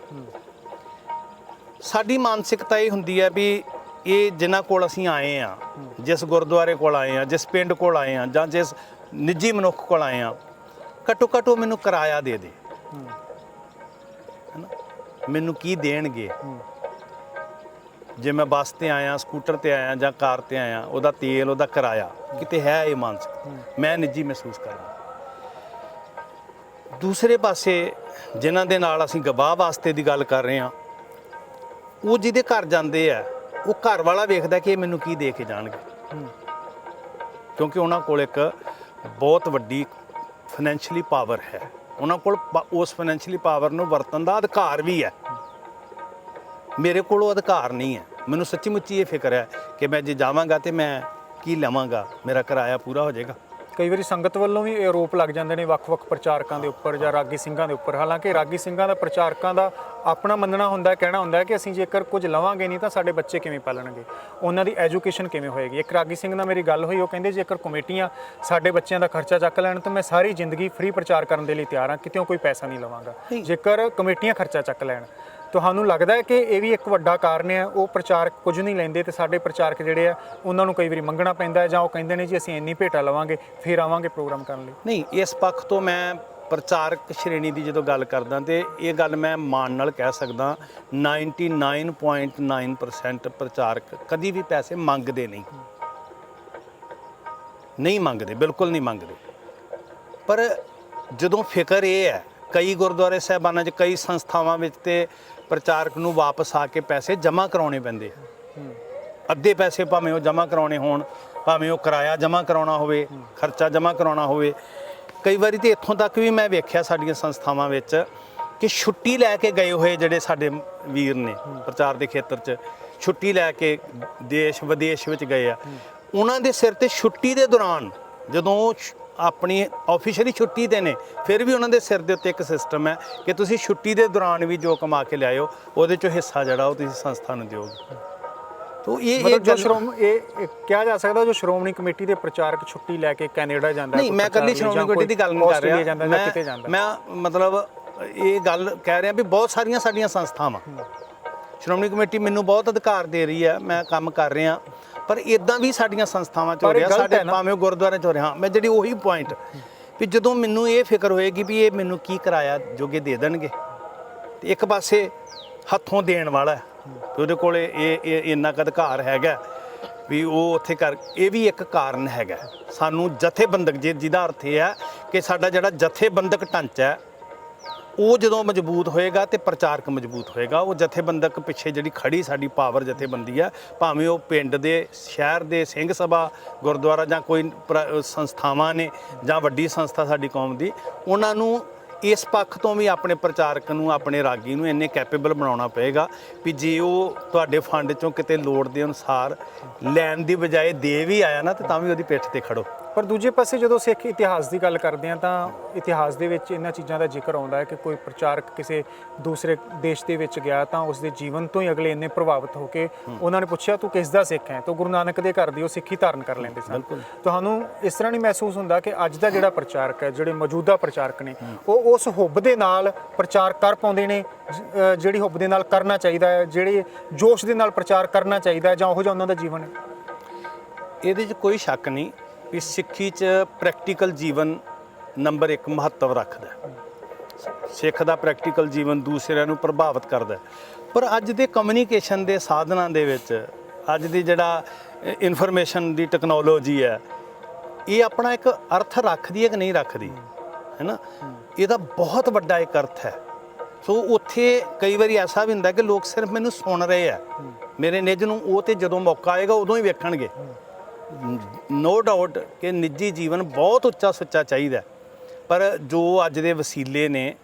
ਸਾਡੀ ਮਾਨਸਿਕਤਾ ਇਹ ਹੁੰਦੀ ਹੈ ਵੀ ਇਹ ਜਿਨ੍ਹਾਂ ਕੋਲ ਅਸੀਂ ਆਏ ਹਾਂ, ਜਿਸ ਗੁਰਦੁਆਰੇ ਕੋਲ ਆਏ ਹਾਂ, ਜਿਸ ਪਿੰਡ ਕੋਲ ਆਏ ਹਾਂ, ਜਾਂ ਜਿਸ ਨਿੱਜੀ ਮਨੁੱਖ ਕੋਲ ਆਏ ਹਾਂ, ਘੱਟੋ ਘੱਟ ਉਹ ਮੈਨੂੰ ਕਿਰਾਇਆ ਦੇ ਦੇ, ਮੈਨੂੰ ਕੀ ਦੇਣਗੇ? ਜੇ ਮੈਂ ਬੱਸ ਤੇ ਆਇਆ, ਸਕੂਟਰ ਤੇ ਆਇਆ ਜਾਂ ਕਾਰ ਤੇ ਆਇਆ, ਉਹਦਾ ਤੇਲ, ਉਹਦਾ ਕਿਰਾਇਆ ਕਿਤੇ ਹੈ। ਇਹ ਮਾਨਸਿਕ ਮੈਂ ਨਿੱਜੀ ਮਹਿਸੂਸ ਕਰਦਾ। ਦੂਸਰੇ ਪਾਸੇ ਜਿਨ੍ਹਾਂ ਦੇ ਨਾਲ ਅਸੀਂ ਗਵਾਹ ਵਾਸਤੇ ਦੀ ਗੱਲ ਕਰ ਰਹੇ ਹਾਂ, ਉਹ ਜਿਹਦੇ ਘਰ ਜਾਂਦੇ ਆ, ਉਹ ਘਰ ਵਾਲਾ ਵੇਖਦਾ ਕਿ ਇਹ ਮੈਨੂੰ ਕੀ ਦੇ ਕੇ ਜਾਣਗੇ, ਕਿਉਂਕਿ ਉਹਨਾਂ ਕੋਲ ਇੱਕ ਬਹੁਤ ਵੱਡੀ ਫਾਈਨੈਂਸ਼ੀਅਲੀ ਪਾਵਰ ਹੈ। ਉਹਨਾਂ ਕੋਲ ਉਸ ਫਾਈਨੈਂਸ਼ੀਅਲੀ ਪਾਵਰ ਨੂੰ ਵਰਤਣ ਦਾ ਅਧਿਕਾਰ ਵੀ ਹੈ। ਮੇਰੇ ਕੋਲ ਉਹ ਅਧਿਕਾਰ ਨਹੀਂ ਹੈ। ਮੈਨੂੰ ਸੱਚੀ ਮੁੱਚੀ ਇਹ ਫਿਕਰ ਹੈ ਕਿ ਮੈਂ ਜੇ ਜਾਵਾਂਗਾ ਤੇ ਮੈਂ ਕੀ ਲਵਾਂਗਾ, ਮੇਰਾ ਕਿਰਾਇਆ ਪੂਰਾ ਹੋ ਜਾਏਗਾ। ਕਈ ਵਾਰੀ ਸੰਗਤ ਵੱਲੋਂ ਵੀ ਇਹ ਆਰੋਪ ਲੱਗ ਜਾਂਦੇ ਨੇ ਵੱਖ-ਵੱਖ ਪ੍ਰਚਾਰਕਾਂ ਦੇ ਉੱਪਰ ਜਾਂ ਰਾਗੀ ਸਿੰਘਾਂ ਦੇ ਉੱਪਰ। ਹਾਲਾਂਕਿ ਰਾਗੀ ਸਿੰਘਾਂ ਦਾ, ਪ੍ਰਚਾਰਕਾਂ ਦਾ ਆਪਣਾ ਮੰਨਣਾ ਹੁੰਦਾ, ਕਹਿਣਾ ਹੁੰਦਾ ਕਿ ਅਸੀਂ ਜੇਕਰ ਕੁਝ ਲਵਾਂਗੇ ਨਹੀਂ ਤਾਂ ਸਾਡੇ ਬੱਚੇ ਕਿਵੇਂ ਪਾਲਣਗੇ, ਉਹਨਾਂ ਦੀ ਐਜੂਕੇਸ਼ਨ ਕਿਵੇਂ ਹੋਏਗੀ। ਇੱਕ ਰਾਗੀ ਸਿੰਘ ਨਾਲ ਮੇਰੀ ਗੱਲ ਹੋਈ, ਉਹ ਕਹਿੰਦੇ ਜੇਕਰ ਕਮੇਟੀਆਂ ਸਾਡੇ ਬੱਚਿਆਂ ਦਾ ਖਰਚਾ ਚੱਕ ਲੈਣ ਤਾਂ ਮੈਂ ਸਾਰੀ ਜ਼ਿੰਦਗੀ ਫ੍ਰੀ ਪ੍ਰਚਾਰ ਕਰਨ ਦੇ ਲਈ ਤਿਆਰ ਹਾਂ, ਕਿਤੇੋਂ ਕੋਈ ਪੈਸਾ ਨਹੀਂ ਲਵਾਂਗਾ ਜੇਕਰ ਕਮੇਟੀਆਂ ਖਰਚਾ ਚੱਕ ਲੈਣ। ਤੁਹਾਨੂੰ ਲੱਗਦਾ ਹੈ ਕਿ ਇਹ ਵੀ ਇੱਕ ਵੱਡਾ ਕਾਰਨ ਹੈ, ਉਹ ਪ੍ਰਚਾਰਕ ਕੁਝ ਨਹੀਂ ਲੈਂਦੇ ਤੇ ਸਾਡੇ ਪ੍ਰਚਾਰਕ ਜਿਹੜੇ ਆ ਉਹਨਾਂ ਨੂੰ ਕਈ ਵਾਰੀ ਮੰਗਣਾ ਪੈਂਦਾ ਹੈ, ਜਾਂ ਉਹ ਕਹਿੰਦੇ ਨੇ ਜੀ ਅਸੀਂ ਇੰਨੀ ਭੇਟਾ ਲਵਾਂਗੇ ਫਿਰ ਆਵਾਂਗੇ ਪ੍ਰੋਗਰਾਮ ਕਰਨ ਲਈ? ਨਹੀਂ, ਇਸ ਪੱਖ ਤੋਂ ਮੈਂ ਪ੍ਰਚਾਰਕ ਸ਼੍ਰੇਣੀ ਦੀ ਜਦੋਂ ਗੱਲ ਕਰਦਾ ਤੇ ਇਹ ਗੱਲ ਮੈਂ ਮਾਣ ਨਾਲ ਕਹਿ ਸਕਦਾ, 99.9% ਪ੍ਰਚਾਰਕ ਕਦੀ ਵੀ ਪੈਸੇ ਮੰਗਦੇ ਨਹੀਂ ਮੰਗਦੇ, ਬਿਲਕੁਲ ਨਹੀਂ ਮੰਗਦੇ। ਪਰ ਜਦੋਂ ਫਿਕਰ ਇਹ ਹੈ, ਕਈ ਗੁਰਦੁਆਰੇ ਸਾਹਿਬਾਨਾਂ 'ਚ, ਕਈ ਸੰਸਥਾਵਾਂ ਵਿੱਚ ਤੇ ਪ੍ਰਚਾਰਕ ਨੂੰ ਵਾਪਸ ਆ ਕੇ ਪੈਸੇ ਜਮ੍ਹਾਂ ਕਰਾਉਣੇ ਪੈਂਦੇ ਆ। ਅੱਧੇ ਪੈਸੇ ਭਾਵੇਂ ਉਹ ਜਮ੍ਹਾਂ ਕਰਾਉਣੇ ਹੋਣ, ਭਾਵੇਂ ਉਹ ਕਿਰਾਇਆ ਜਮ੍ਹਾਂ ਕਰਾਉਣਾ ਹੋਵੇ, ਖਰਚਾ ਜਮ੍ਹਾਂ ਕਰਾਉਣਾ ਹੋਵੇ। ਕਈ ਵਾਰੀ ਤੇ ਇੱਥੋਂ ਤੱਕ ਵੀ ਮੈਂ ਵੇਖਿਆ ਸਾਡੀਆਂ ਸੰਸਥਾਵਾਂ ਵਿੱਚ ਕਿ ਛੁੱਟੀ ਲੈ ਕੇ ਗਏ ਹੋਏ ਜਿਹੜੇ ਸਾਡੇ ਵੀਰ ਨੇ ਪ੍ਰਚਾਰ ਦੇ ਖੇਤਰ 'ਚ, ਛੁੱਟੀ ਲੈ ਕੇ ਦੇਸ਼ ਵਿਦੇਸ਼ ਵਿੱਚ ਗਏ ਆ, ਉਹਨਾਂ ਦੇ ਸਿਰ ਤੇ ਛੁੱਟੀ ਦੇ ਦੌਰਾਨ ਜਦੋਂ ਉਹ ਆਪਣੀ ਆਫੀਸ਼ੀਅਲੀ ਛੁੱਟੀ ਦੇ ਨੇ, ਫਿਰ ਵੀ ਉਹਨਾਂ ਦੇ ਸਿਰ ਦੇ ਉੱਤੇ ਇੱਕ ਸਿਸਟਮ ਹੈ ਕਿ ਤੁਸੀਂ ਛੁੱਟੀ ਦੇ ਦੌਰਾਨ ਵੀ ਜੋ ਕਮਾ ਕੇ ਲਿਆਇਓ ਉਹਦੇ 'ਚੋਂ ਹਿੱਸਾ ਜਿਹੜਾ ਉਹ ਤੁਸੀਂ ਸੰਸਥਾ ਨੂੰ ਦਿਓਗੇ। ਤੋ ਇਹ ਕਿਹਾ ਜਾ ਸਕਦਾ ਜੋ ਸ਼੍ਰੋਮਣੀ ਕਮੇਟੀ ਦੇ ਪ੍ਰਚਾਰਕ ਛੁੱਟੀ ਲੈ ਕੇ ਕੈਨੇਡਾ ਜਾਂਦਾ। ਨਹੀਂ, ਮੈਂ ਇਕੱਲੀ ਸ਼੍ਰੋਮਣੀ ਕਮੇਟੀ ਦੀ ਗੱਲ ਨਹੀਂ ਕਰ ਰਿਹਾ, ਮੈਂ ਮਤਲਬ ਇਹ ਗੱਲ ਕਹਿ ਰਿਹਾ ਵੀ ਬਹੁਤ ਸਾਰੀਆਂ ਸਾਡੀਆਂ ਸੰਸਥਾਵਾਂ ਸ਼੍ਰੋਮਣੀ ਕਮੇਟੀ ਮੈਨੂੰ ਬਹੁਤ ਅਧਿਕਾਰ ਦੇ ਰਹੀ ਹੈ, ਮੈਂ ਕੰਮ ਕਰ ਰਿਹਾ, ਪਰ ਇਦਾਂ ਵੀ ਸਾਡੀਆਂ ਸੰਸਥਾਵਾਂ 'ਚ ਹੋ ਪਰ ਇਹ ਰਿਹਾ, ਗਲਤ ਸਾਡੇ ਹੈ ਨਾ। ਭਾਵੇਂ ਗੁਰਦੁਆਰੇ 'ਚ ਹੋ ਰਿਹਾ। ਮੈਂ ਜਿਹੜੀ ਉਹੀ ਪੁਆਇੰਟ ਵੀ ਜਦੋਂ ਮੈਨੂੰ ਇਹ ਫਿਕਰ ਹੋਏਗੀ ਵੀ ਇਹ ਮੈਨੂੰ ਕੀ ਕਿਰਾਇਆ ਜੋਗੇ ਦੇ ਦੇਣਗੇ, ਤੇ ਇੱਕ ਪਾਸੇ ਹੱਥੋਂ ਦੇਣ ਵਾਲਾ ਹੈ, ਤੇ ਉਹਦੇ ਕੋਲੇ ਇਹ ਇੰਨਾ ਕੁ ਅਧਿਕਾਰ ਹੈਗਾ ਵੀ ਉਹ ਉੱਥੇ ਕਰ, ਇਹ ਵੀ ਇੱਕ ਕਾਰਨ ਹੈਗਾ ਸਾਨੂੰ ਜਥੇਬੰਦਕ, ਜਿਹਦਾ ਅਰਥ ਇਹ ਹੈ ਕਿ ਸਾਡਾ ਜਿਹੜਾ ਜਥੇਬੰਦਕ ਢਾਂਚਾ ਹੈ ਉਹ ਜਦੋਂ ਮਜ਼ਬੂਤ ਹੋਏਗਾ ਤੇ ਪ੍ਰਚਾਰਕ ਮਜ਼ਬੂਤ ਹੋਏਗਾ। ਉਹ ਜਥੇਬੰਦਕ ਪਿੱਛੇ ਜਿਹੜੀ ਖੜੀ ਸਾਡੀ ਪਾਵਰ ਜਥੇਬੰਦੀ ਹੈ, ਭਾਵੇਂ ਉਹ ਪਿੰਡ ਦੇ, ਸ਼ਹਿਰ ਦੇ ਸਿੰਘ ਸਭਾ, ਗੁਰਦੁਆਰਾ ਜਾਂ ਕੋਈ ਸੰਸਥਾਵਾਂ ਨੇ ਜਾਂ ਵੱਡੀ ਸੰਸਥਾ ਸਾਡੀ ਕੌਮ ਦੀ, ਉਹਨਾਂ ਨੂੰ ਇਸ ਪੱਖ ਤੋਂ ਵੀ ਆਪਣੇ ਪ੍ਰਚਾਰਕ ਨੂੰ, ਆਪਣੇ ਰਾਗੀ ਨੂੰ ਇੰਨੇ ਕੈਪੇਬਲ ਬਣਾਉਣਾ ਪਏਗਾ ਵੀ ਜੇ ਉਹ ਤੁਹਾਡੇ ਫੰਡ 'ਚੋਂ ਕਿਤੇ ਲੋੜ ਦੇ ਅਨੁਸਾਰ ਲੈਣ ਦੀ ਬਜਾਏ ਦੇ ਵੀ ਆਇਆ ਨਾ, ਤੇ ਤਾਂ ਵੀ ਉਹਦੀ ਪਿੱਠ ਤੇ ਖੜੋ। ਪਰ ਦੂਜੇ ਪਾਸੇ ਜਦੋਂ ਸਿੱਖ ਇਤਿਹਾਸ ਦੀ ਗੱਲ ਕਰਦੇ ਹਾਂ ਤਾਂ ਇਤਿਹਾਸ ਦੇ ਵਿੱਚ ਇਹਨਾਂ ਚੀਜ਼ਾਂ ਦਾ ਜ਼ਿਕਰ ਆਉਂਦਾ ਹੈ ਕਿ ਕੋਈ ਪ੍ਰਚਾਰਕ ਕਿਸੇ ਦੂਸਰੇ ਦੇਸ਼ ਦੇ ਵਿੱਚ ਗਿਆ ਤਾਂ ਉਸ ਦੇ ਜੀਵਨ ਤੋਂ ਹੀ ਅਗਲੇ ਇੰਨੇ ਪ੍ਰਭਾਵਿਤ ਹੋ ਕੇ ਉਹਨਾਂ ਨੇ ਪੁੱਛਿਆ ਤੂੰ ਕਿਸ ਦਾ ਸਿੱਖ ਹੈ, ਤਾਂ ਗੁਰੂ ਨਾਨਕ ਦੇ ਘਰ ਦੀ ਉਹ ਸਿੱਖੀ ਧਾਰਨ ਕਰ ਲੈਂਦੇ ਸਨ। ਤੁਹਾਨੂੰ ਇਸ ਤਰ੍ਹਾਂ ਨਹੀਂ ਮਹਿਸੂਸ ਹੁੰਦਾ ਕਿ ਅੱਜ ਦਾ ਜਿਹੜਾ ਪ੍ਰਚਾਰਕ ਹੈ, ਜਿਹੜੇ ਮੌਜੂਦਾ ਪ੍ਰਚਾਰਕ ਨੇ, ਉਹ ਉਸ ਹੁੱਬ ਦੇ ਨਾਲ ਪ੍ਰਚਾਰ ਕਰ ਪਾਉਂਦੇ ਨੇ ਜਿਹੜੀ ਹੁੱਬ ਦੇ ਨਾਲ ਕਰਨਾ ਚਾਹੀਦਾ ਹੈ, ਜਿਹੜੇ ਜੋਸ਼ ਦੇ ਨਾਲ ਪ੍ਰਚਾਰ ਕਰਨਾ ਚਾਹੀਦਾ, ਜਾਂ ਉਹੋ ਜਿਹਾ ਉਹਨਾਂ ਦਾ ਜੀਵਨ ਹੈ? ਇਹਦੇ 'ਚ ਕੋਈ ਸ਼ੱਕ ਨਹੀਂ ਵੀ ਸਿੱਖੀ 'ਚ ਪ੍ਰੈਕਟੀਕਲ ਜੀਵਨ ਨੰਬਰ 1 ਮਹੱਤਵ ਰੱਖਦਾ। ਸਿੱਖ ਦਾ ਪ੍ਰੈਕਟੀਕਲ ਜੀਵਨ ਦੂਸਰਿਆਂ ਨੂੰ ਪ੍ਰਭਾਵਿਤ ਕਰਦਾ। ਪਰ ਅੱਜ ਦੇ ਕਮਿਊਨੀਕੇਸ਼ਨ ਦੇ ਸਾਧਨਾਂ ਦੇ ਵਿੱਚ, ਅੱਜ ਦੀ ਜਿਹੜਾ ਇਨਫੋਰਮੇਸ਼ਨ ਦੀ ਟੈਕਨੋਲੋਜੀ ਹੈ, ਇਹ ਆਪਣਾ ਇੱਕ ਅਰਥ ਰੱਖਦੀ ਹੈ ਕਿ ਨਹੀਂ ਰੱਖਦੀ, ਹੈ ਨਾ? ਇਹਦਾ ਬਹੁਤ ਵੱਡਾ ਇੱਕ ਅਰਥ ਹੈ। ਸੋ ਉੱਥੇ ਕਈ ਵਾਰੀ ਐਸਾ ਵੀ ਹੁੰਦਾ ਕਿ ਲੋਕ ਸਿਰਫ ਮੈਨੂੰ ਸੁਣ ਰਹੇ ਆ, ਮੇਰੇ ਨਿੱਜ ਨੂੰ ਉਹ ਤੇ ਜਦੋਂ ਮੌਕਾ ਆਏਗਾ ਉਦੋਂ ਹੀ ਵੇਖਣਗੇ। ਨੋ ਡਾਊਟ ਕਿ ਨਿੱਜੀ ਜੀਵਨ ਬਹੁਤ ਉੱਚਾ ਸੁੱਚਾ ਚਾਹੀਦਾ, ਪਰ ਜੋ ਅੱਜ ਦੇ ਵਸੀਲੇ ਨੇ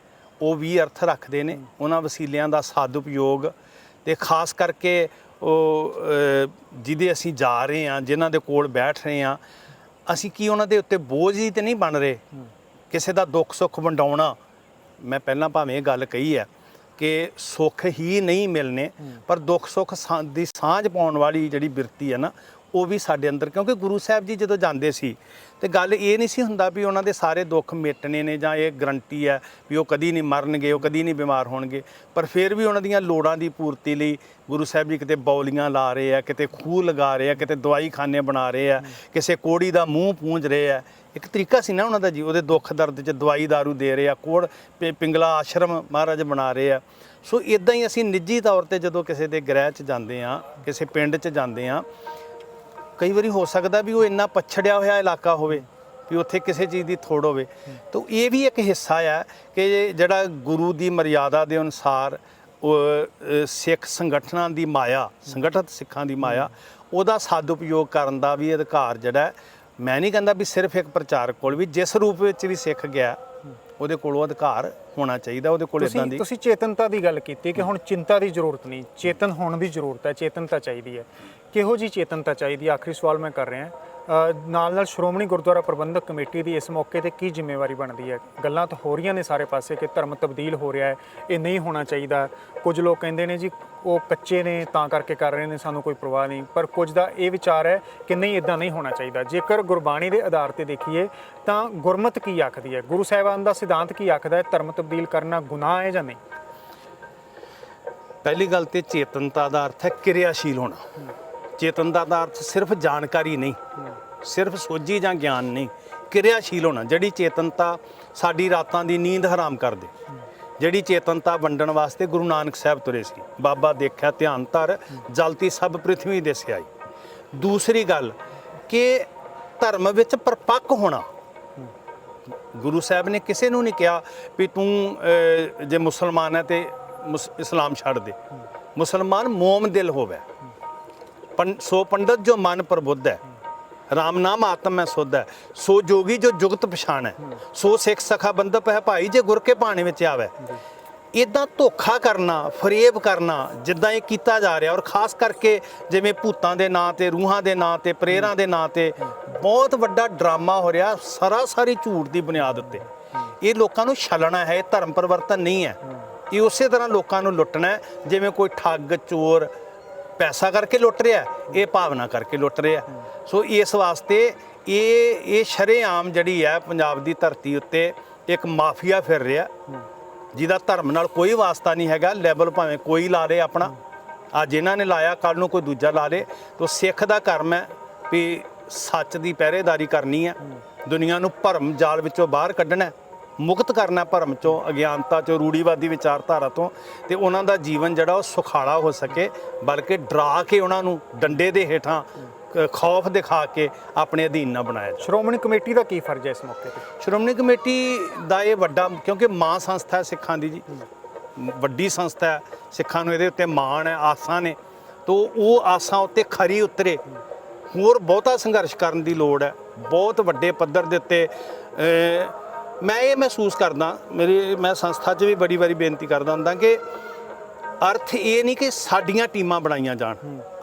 ਉਹ ਵੀ ਅਰਥ ਰੱਖਦੇ ਨੇ। ਉਹਨਾਂ ਵਸੀਲਿਆਂ ਦਾ ਸਦਉਪਯੋਗ, ਤੇ ਖਾਸ ਕਰਕੇ ਉਹ ਜਿਹਦੇ ਅਸੀਂ ਜਾ ਰਹੇ ਹਾਂ, ਜਿਨ੍ਹਾਂ ਦੇ ਕੋਲ ਬੈਠ ਰਹੇ ਹਾਂ, ਅਸੀਂ ਕੀ ਉਹਨਾਂ ਦੇ ਉੱਤੇ ਬੋਝ ਹੀ ਤੇ ਨਹੀਂ ਬਣ ਰਹੇ? ਕਿਸੇ ਦਾ ਦੁੱਖ ਸੁੱਖ ਵੰਡਾਉਣਾ, ਮੈਂ ਪਹਿਲਾਂ ਭਾਵੇਂ ਇਹ ਗੱਲ ਕਹੀ ਹੈ ਕਿ ਸੁੱਖ ਹੀ ਨਹੀਂ ਮਿਲਨੇ, ਪਰ ਦੁੱਖ ਸੁੱਖ ਦੀ ਸਾਂਝ ਪਾਉਣ ਵਾਲੀ ਜਿਹੜੀ ਬਿਰਤੀ ਹੈ ਨਾ, ਉਹ ਵੀ ਸਾਡੇ ਅੰਦਰ, ਕਿਉਂਕਿ ਗੁਰੂ ਸਾਹਿਬ ਜੀ ਜਦੋਂ ਜਾਂਦੇ ਸੀ ਤੇ ਗੱਲ ਇਹ ਨਹੀਂ ਸੀ ਹੁੰਦਾ ਵੀ ਉਹਨਾਂ ਦੇ ਸਾਰੇ ਦੁੱਖ ਮਿਟਣੇ ਨੇ, ਜਾਂ ਇਹ ਗਰੰਟੀ ਹੈ ਵੀ ਉਹ ਕਦੀ ਨਹੀਂ ਮਰਨਗੇ, ਉਹ ਕਦੀ ਨਹੀਂ ਬਿਮਾਰ ਹੋਣਗੇ। ਪਰ ਫਿਰ ਵੀ ਉਹਨਾਂ ਦੀਆਂ ਲੋੜਾਂ ਦੀ ਪੂਰਤੀ ਲਈ ਗੁਰੂ ਸਾਹਿਬ ਜੀ ਕਿਤੇ ਬੌਲੀਆਂ ਲਾ ਰਹੇ ਆ, ਕਿਤੇ ਖੂਹ ਲਗਾ ਰਹੇ ਆ, ਕਿਤੇ ਦਵਾਈ ਖਾਨੇ ਬਣਾ ਰਹੇ ਆ, ਕਿਸੇ ਕੋੜੀ ਦਾ ਮੂੰਹ ਪੂੰਝ ਰਹੇ ਆ। ਇੱਕ ਤਰੀਕਾ ਸੀ ਨਾ ਉਹਨਾਂ ਦਾ ਜੀ, ਉਹਦੇ ਦੁੱਖ ਦਰਦ 'ਚ ਦਵਾਈ ਦਾਰੂ ਦੇ ਰਹੇ ਆ, ਕੋੜ ਪਿੰਗਲਾ ਆਸ਼ਰਮ ਮਹਾਰਾਜ ਬਣਾ ਰਹੇ ਆ। ਸੋ ਇਦਾਂ ਹੀ ਅਸੀਂ ਨਿੱਜੀ ਤੌਰ ਤੇ ਜਦੋਂ ਕਿਸੇ ਦੇ ਗ੍ਰਹਿ 'ਚ ਜਾਂਦੇ ਹਾਂ, ਕਿਸੇ ਪਿੰਡ 'ਚ ਜਾਂਦੇ ਹਾਂ, ਕਈ ਵਾਰੀ ਹੋ ਸਕਦਾ ਵੀ ਉਹ ਇੰਨਾ ਪਛੜਿਆ ਹੋਇਆ ਇਲਾਕਾ ਹੋਵੇ ਵੀ ਉੱਥੇ ਕਿਸੇ ਚੀਜ਼ ਦੀ ਥੋੜ ਹੋਵੇ। ਤਾਂ ਇਹ ਵੀ ਇੱਕ ਹਿੱਸਾ ਹੈ ਕਿ ਜਿਹੜਾ ਗੁਰੂ ਦੀ ਮਰਿਆਦਾ ਦੇ ਅਨੁਸਾਰ ਸਿੱਖ ਸੰਗਠਨਾਂ ਦੀ ਮਾਇਆ, ਸੰਗਠਿਤ ਸਿੱਖਾਂ ਦੀ ਮਾਇਆ, ਉਹਦਾ ਸਦਉਪਯੋਗ ਕਰਨ ਦਾ ਵੀ ਅਧਿਕਾਰ ਜਿਹੜਾ, ਮੈਂ ਨਹੀਂ ਕਹਿੰਦਾ ਵੀ ਸਿਰਫ ਇੱਕ ਪ੍ਰਚਾਰਕ ਕੋਲ, ਵੀ ਜਿਸ ਰੂਪ ਵਿੱਚ ਵੀ ਸਿੱਖ ਗਿਆ ਉਹਦੇ ਕੋਲ ਉਹ ਅਧਿਕਾਰ ਹੋਣਾ ਚਾਹੀਦਾ। ਉਹਦੇ ਕੋਲ ਇਦਾਂ ਦੀ, ਤੁਸੀਂ ਚੇਤਨਤਾ ਦੀ ਗੱਲ ਕੀਤੀ ਕਿ ਹੁਣ ਚਿੰਤਾ ਦੀ ਜ਼ਰੂਰਤ ਨਹੀਂ, ਚੇਤਨ ਹੋਣ ਦੀ ਜ਼ਰੂਰਤ ਹੈ, ਚੇਤਨਤਾ ਚਾਹੀਦੀ ਹੈ। ਕਿਹੋ ਜੀ ਚੇਤਨਤਾ ਚਾਹੀਦੀ? ਆਖਰੀ ਸਵਾਲ ਮੈਂ ਕਰ ਰਿਹਾ। ਨਾਲ ਸ਼੍ਰੋਮਣੀ ਗੁਰਦੁਆਰਾ ਪ੍ਰਬੰਧਕ ਕਮੇਟੀ ਦੀ ਇਸ ਮੌਕੇ ਤੇ ਕੀ ਜ਼ਿੰਮੇਵਾਰੀ ਬਣਦੀ ਹੈ? ਗੱਲਾਂ ਤਾਂ ਹੋ ਰਹੀਆਂ ਨੇ ਸਾਰੇ ਪਾਸੇ ਕਿ ਧਰਮ ਤਬਦੀਲ ਹੋ ਰਿਹਾ ਹੈ, ਇਹ ਨਹੀਂ ਹੋਣਾ ਚਾਹੀਦਾ। ਕੁਝ ਲੋਕ ਕਹਿੰਦੇ ਨੇ ਜੀ ਉਹ ਕੱਚੇ ਨੇ ਤਾਂ ਕਰਕੇ ਕਰ ਰਹੇ ਨੇ, ਸਾਨੂੰ ਕੋਈ ਪਰਵਾਹ ਨਹੀਂ। ਪਰ ਕੁਝ ਦਾ ਇਹ ਵਿਚਾਰ ਹੈ ਕਿ ਨਹੀਂ, ਇਦਾਂ ਨਹੀਂ ਹੋਣਾ ਚਾਹੀਦਾ। ਜੇਕਰ ਗੁਰਬਾਣੀ ਦੇ ਆਧਾਰ ਤੇ ਦੇਖੀਏ ਤਾਂ ਗੁਰਮਤਿ ਕੀ ਆਖਦੀ ਹੈ, ਗੁਰੂ ਸਾਹਿਬਾਨ ਦਾ ਸਿਧਾਂਤ ਕੀ ਆਖਦਾ ਹੈ? ਧਰਮ ਤਬਦੀਲ ਕਰਨਾ ਗੁਨਾਹ ਹੈ ਜਾਂ ਨਹੀਂ? ਪਹਿਲੀ ਗੱਲ ਤੇ ਚੇਤਨਤਾ ਦਾ ਅਰਥ ਹੈ ਕਿਰਿਆਸ਼ੀਲ ਹੋਣਾ। ਚੇਤਨਤਾ ਦਾ ਅਰਥ ਸਿਰਫ ਜਾਣਕਾਰੀ ਨਹੀਂ, ਸਿਰਫ ਸੋਝੀ ਜਾਂ ਗਿਆਨ ਨਹੀਂ, ਕਿਰਿਆਸ਼ੀਲ ਹੋਣਾ। ਜਿਹੜੀ ਚੇਤਨਤਾ ਸਾਡੀ ਰਾਤਾਂ ਦੀ ਨੀਂਦ ਹਰਾਮ ਕਰ ਦੇ, ਜਿਹੜੀ ਚੇਤਨਤਾ ਵੰਡਣ ਵਾਸਤੇ ਗੁਰੂ ਨਾਨਕ ਸਾਹਿਬ ਤੁਰੇ ਸੀ। ਬਾਬਾ ਦੇਖਿਆ ਧਿਆਨ ਧਰ, ਜਲਤੀ ਸਭ ਪ੍ਰਿਥਵੀ ਦੇ ਸਿਆਈ। ਦੂਸਰੀ ਗੱਲ ਕਿ ਧਰਮ ਵਿੱਚ ਪਰਪੱਕ ਹੋਣਾ। ਗੁਰੂ ਸਾਹਿਬ ਨੇ ਕਿਸੇ ਨੂੰ ਨਹੀਂ ਕਿਹਾ ਵੀ ਤੂੰ ਜੇ ਮੁਸਲਮਾਨ ਹੈ ਤੇ ਇਸਲਾਮ ਛੱਡ ਦੇ। ਮੁਸਲਮਾਨ ਮੋਮ ਦਿਲ ਹੋਵੇ। ਸੋ ਪੰਡਤ ਜੋ ਮਨ ਪ੍ਰਬੁੱਧ ਹੈ, ਰਾਮ ਨਾਮ ਆਤਮ ਮੈਂ ਸੁਧ ਹੈ, ਸੋ ਜੋਗੀ ਜੋ ਜੁਗਤ ਪਛਾਣ ਹੈ, ਸੋ ਸਿੱਖ ਸਖਾ ਬੰਦਪ ਹੈ ਭਾਈ ਜੇ ਗੁਰ ਕੇ ਭਾਣੇ ਵਿੱਚ ਆਵੇ। ਇੱਦਾਂ ਧੋਖਾ ਕਰਨਾ, ਫਰੇਬ ਕਰਨਾ ਜਿੱਦਾਂ ਇਹ ਕੀਤਾ ਜਾ ਰਿਹਾ, ਔਰ ਖਾਸ ਕਰਕੇ ਜਿਵੇਂ ਭੂਤਾਂ ਦੇ ਨਾਂ ਤੇ, ਰੂਹਾਂ ਦੇ ਨਾਂ ਤੇ, ਪ੍ਰੇਰਾਂ ਦੇ ਨਾਂ ਤੇ ਬਹੁਤ ਵੱਡਾ ਡਰਾਮਾ ਹੋ ਰਿਹਾ ਸਰਾਸਰੀ ਝੂਠ ਦੀ ਬੁਨਿਆਦ ਉੱਤੇ। ਇਹ ਲੋਕਾਂ ਨੂੰ ਛਲਣਾ ਹੈ, ਇਹ ਧਰਮ ਪਰਿਵਰਤਨ ਨਹੀਂ ਹੈ। ਇਹ ਉਸੇ ਤਰ੍ਹਾਂ ਲੋਕਾਂ ਨੂੰ ਲੁੱਟਣਾ ਹੈ ਜਿਵੇਂ ਕੋਈ ਠੱਗ ਚੋਰ ਪੈਸਾ ਕਰਕੇ ਲੁੱਟ ਰਿਹਾ, ਇਹ ਭਾਵਨਾ ਕਰਕੇ ਲੁੱਟ ਰਿਹਾ। ਸੋ ਇਸ ਵਾਸਤੇ ਇਹ ਸ਼ਰੇਆਮ ਜਿਹੜੀ ਹੈ ਪੰਜਾਬ ਦੀ ਧਰਤੀ ਉੱਤੇ ਇੱਕ ਮਾਫੀਆ ਫਿਰ ਰਿਹਾ, ਜਿਹਦਾ ਧਰਮ ਨਾਲ ਕੋਈ ਵਾਸਤਾ ਨਹੀਂ ਹੈਗਾ। ਲੈਵਲ ਭਾਵੇਂ ਕੋਈ ਲਾ ਰਹੇ ਆਪਣਾ, ਅੱਜ ਇਹਨਾਂ ਨੇ ਲਾਇਆ, ਕੱਲ ਨੂੰ ਕੋਈ ਦੂਜਾ ਲਾ ਲੇ। ਤੋ ਸਿੱਖ ਦਾ ਕਰਮ ਹੈ ਵੀ ਸੱਚ ਦੀ ਪਹਿਰੇਦਾਰੀ ਕਰਨੀ ਹੈ, ਦੁਨੀਆ ਨੂੰ ਭਰਮ ਜਾਲ ਵਿੱਚੋਂ ਬਾਹਰ ਕੱਢਣਾ ਹੈ, ਮੁਕਤ ਕਰਨਾ ਭਰਮ ਚੋਂ, ਅਗਿਆਨਤਾ ਚੋਂ, ਰੂੜੀਵਾਦੀ ਵਿਚਾਰਧਾਰਾ ਤੋਂ, ਤੇ ਉਹਨਾਂ ਦਾ ਜੀਵਨ ਜਿਹੜਾ ਉਹ ਸੁਖਾਲਾ ਹੋ ਸਕੇ, ਬਲਕਿ ਡਰਾ ਕੇ ਉਹਨਾਂ ਨੂੰ ਡੰਡੇ ਦੇ ਹੇਠਾਂ ਖੌਫ ਦਿਖਾ ਕੇ ਆਪਣੇ ਅਧੀਨ ਨਾ ਬਣਾਇਆ ਜਾਵੇ। ਸ਼੍ਰੋਮਣੀ ਕਮੇਟੀ ਦਾ ਕੀ ਫਰਜ਼ ਹੈ ਇਸ ਮੌਕੇ ਤੇ? ਸ਼੍ਰੋਮਣੀ ਕਮੇਟੀ ਦਾ ਇਹ ਵੱਡਾ, ਕਿਉਂਕਿ ਮਾਂ ਸੰਸਥਾ ਹੈ ਸਿੱਖਾਂ ਦੀ ਜੀ, ਵੱਡੀ ਸੰਸਥਾ ਹੈ, ਸਿੱਖਾਂ ਨੂੰ ਇਹਦੇ ਉੱਤੇ ਮਾਣ ਹੈ, ਆਸਾਂ ਨੇ, ਤੋਂ ਉਹ ਆਸਾਂ ਉੱਤੇ ਖਰੀ ਉਤਰੇ। ਹੋਰ ਬਹੁਤਾ ਸੰਘਰਸ਼ ਕਰਨ ਦੀ ਲੋੜ ਹੈ, ਬਹੁਤ ਵੱਡੇ ਪੱਧਰ ਦੇ ਉੱਤੇ। ਮੈਂ ਇਹ ਮਹਿਸੂਸ ਕਰਦਾ, ਮੈਂ ਸੰਸਥਾ 'ਚ ਵੀ ਬੜੀ ਵਾਰੀ ਬੇਨਤੀ ਕਰਦਾ ਹੁੰਦਾ ਕਿ ਅਰਥ ਇਹ ਨਹੀਂ ਕਿ ਸਾਡੀਆਂ ਟੀਮਾਂ ਬਣਾਈਆਂ ਜਾਣ,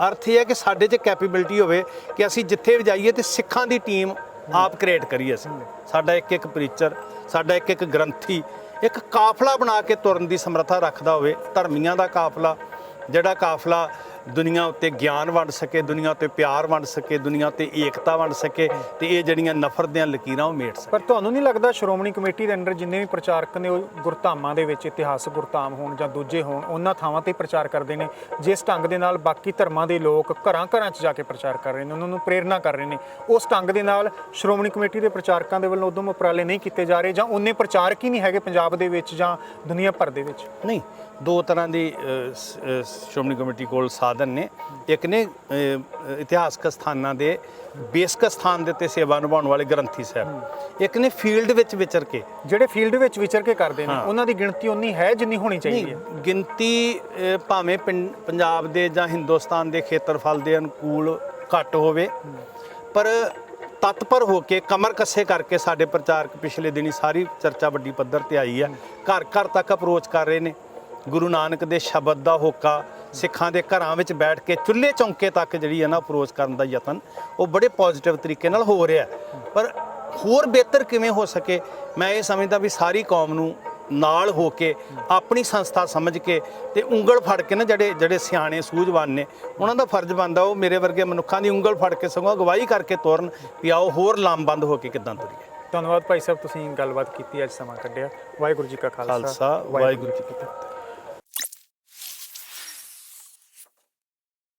ਅਰਥ ਇਹ ਹੈ ਕਿ ਸਾਡੇ 'ਚ ਕੈਪੇਬਿਲਿਟੀ ਹੋਵੇ ਕਿ ਅਸੀਂ ਜਿੱਥੇ ਵੀ ਜਾਈਏ ਤੇ ਸਿੱਖਾਂ ਦੀ ਟੀਮ ਆਪ ਕ੍ਰੀਏਟ ਕਰੀਏ। ਅਸੀਂ ਸਾਡਾ ਇੱਕ ਇੱਕ ਪ੍ਰੀਚਰ, ਸਾਡਾ ਇੱਕ ਇੱਕ ਗ੍ਰੰਥੀ ਇੱਕ ਕਾਫਲਾ ਬਣਾ ਕੇ ਤੁਰਨ ਦੀ ਸਮਰੱਥਾ ਰੱਖਦਾ ਹੋਵੇ, ਧਰਮੀਆਂ ਦਾ ਕਾਫਲਾ, ਜਿਹੜਾ ਕਾਫਲਾ ਦੁਨੀਆ ਉੱਤੇ ਗਿਆਨ ਵੰਡ ਸਕੇ, ਦੁਨੀਆ ਉੱਤੇ ਪਿਆਰ ਵੰਡ ਸਕੇ, ਦੁਨੀਆ ਉੱਤੇ ਏਕਤਾ ਵੰਡ ਸਕੇ, ਤੇ ਇਹ ਜਿਹੜੀਆਂ ਨਫ਼ਰਤ ਦੀਆਂ ਲਕੀਰਾਂ ਉਹ ਮੇਟ ਸਕੇ। ਪਰ ਤੁਹਾਨੂੰ ਨਹੀਂ ਲੱਗਦਾ ਸ਼੍ਰੋਮਣੀ ਕਮੇਟੀ ਦੇ ਅੰਡਰ ਜਿੰਨੇ ਵੀ ਪ੍ਰਚਾਰਕ ਨੇ ਉਹ ਗੁਰਧਾਮਾਂ ਦੇ ਵਿੱਚ, ਇਤਿਹਾਸਕ ਗੁਰਧਾਮ ਹੋਣ ਜਾਂ ਦੂਜੇ ਹੋਣ, ਉਹਨਾਂ ਥਾਵਾਂ ਤੇ ਪ੍ਰਚਾਰ ਕਰਦੇ ਨੇ, ਜਿਸ ਢੰਗ ਦੇ ਨਾਲ ਬਾਕੀ ਧਰਮਾਂ ਦੇ ਲੋਕ ਘਰਾਂ ਘਰਾਂ 'ਚ ਜਾ ਕੇ ਪ੍ਰਚਾਰ ਕਰ ਰਹੇ ਨੇ, ਉਹਨਾਂ ਨੂੰ ਪ੍ਰੇਰਨਾ ਕਰ ਰਹੇ ਨੇ, ਉਸ ਢੰਗ ਦੇ ਨਾਲ ਸ਼੍ਰੋਮਣੀ ਕਮੇਟੀ ਦੇ ਪ੍ਰਚਾਰਕਾਂ ਦੇ ਵੱਲੋਂ ਉਦਮ ਉਪਰਾਲੇ ਨਹੀਂ ਕੀਤੇ ਜਾ ਰਹੇ, ਜਾਂ ਉਹਨੇ ਪ੍ਰਚਾਰਕ ਹੀ ਨਹੀਂ ਹੈਗੇ ਪੰਜਾਬ ਦੇ ਵਿੱਚ ਜਾਂ ਦੁਨੀਆ ਭਰ ਦੇ ਵਿੱਚ? ਨਹੀਂ, ਦੋ ਤਰ੍ਹਾਂ ਦੀ ਸ਼੍ਰੋਮਣੀ ਕਮੇਟੀ ਕੋਲ ਸਾਧਨ ਨੇ। ਇੱਕ ਨੇ ਇਤਿਹਾਸਕ ਸਥਾਨਾਂ ਦੇ ਬੇਸਿਕ ਸਥਾਨ ਦੇ ਉੱਤੇ ਸੇਵਾ ਨਿਭਾਉਣ ਵਾਲੇ ਗ੍ਰੰਥੀ ਸਾਹਿਬ, ਇੱਕ ਨੇ ਫੀਲਡ ਵਿੱਚ ਵਿਚਰ ਕੇ, ਜਿਹੜੇ ਫੀਲਡ ਵਿੱਚ ਵਿਚਰ ਕੇ ਕਰਦੇ ਨੇ, ਉਹਨਾਂ ਦੀ ਗਿਣਤੀ ਉਨੀ ਹੈ ਜਿੰਨੀ ਹੋਣੀ ਚਾਹੀਦੀ ਹੈ? ਗਿਣਤੀ ਭਾਵੇਂ ਪੰਜਾਬ ਦੇ ਜਾਂ ਹਿੰਦੁਸਤਾਨ ਦੇ ਖੇਤਰਫਲ ਦੇ ਅਨੁਕੂਲ ਘੱਟ ਹੋਵੇ, ਪਰ ਤਤਪਰ ਹੋ ਕੇ, ਕਮਰ ਕੱਸੇ ਕਰਕੇ ਸਾਡੇ ਪ੍ਰਚਾਰਕ ਪਿਛਲੇ ਦਿਨੀ ਸਾਰੀ ਚਰਚਾ ਵੱਡੀ ਪੱਧਰ ਤੇ ਆਈ ਹੈ, ਘਰ ਘਰ ਤੱਕ ਅਪਰੋਚ ਕਰ ਰਹੇ ਨੇ। ਗੁਰੂ ਨਾਨਕ ਦੇ ਸ਼ਬਦ ਦਾ ਹੋਕਾ, ਸਿੱਖਾਂ ਦੇ ਘਰਾਂ ਵਿੱਚ ਬੈਠ ਕੇ ਚੁੱਲ੍ਹੇ ਚੌਂਕੇ ਤੱਕ ਜਿਹੜੀ ਹੈ ਨਾ ਅਪਰੋਚ ਕਰਨ ਦਾ ਯਤਨ, ਉਹ ਬੜੇ ਪੋਜ਼ਿਟਿਵ ਤਰੀਕੇ ਨਾਲ ਹੋ ਰਿਹਾ। ਪਰ ਹੋਰ ਬਿਹਤਰ ਕਿਵੇਂ ਹੋ ਸਕੇ, ਮੈਂ ਇਹ ਸਮਝਦਾ ਵੀ ਸਾਰੀ ਕੌਮ ਨੂੰ ਨਾਲ ਹੋ ਕੇ, ਆਪਣੀ ਸੰਸਥਾ ਸਮਝ ਕੇ, ਤੇ ਉਂਗਲ ਫੜ ਕੇ ਨਾ, ਜਿਹੜੇ ਸਿਆਣੇ ਸੂਝਵਾਨ ਨੇ, ਉਹਨਾਂ ਦਾ ਫਰਜ਼ ਬਣਦਾ ਉਹ ਮੇਰੇ ਵਰਗੇ ਮਨੁੱਖਾਂ ਦੀ ਉਂਗਲ ਫੜ ਕੇ, ਸਗੋਂ ਅਗਵਾਈ ਕਰਕੇ ਤੁਰਨ ਵੀ ਆਓ ਹੋਰ ਲਾਮਬੰਦ ਹੋ ਕੇ ਕਿੱਦਾਂ ਤੁਰੀਏ। ਧੰਨਵਾਦ ਭਾਈ ਸਾਹਿਬ, ਤੁਸੀਂ ਗੱਲਬਾਤ ਕੀਤੀ, ਅੱਜ ਸਮਾਂ ਕੱਢਿਆ। ਵਾਹਿਗੁਰੂ ਜੀ ਕਾ ਖਾਲਸਾ, ਵਾਹਿਗੁਰੂ ਜੀ ਕੀ ਫਤਿਹ।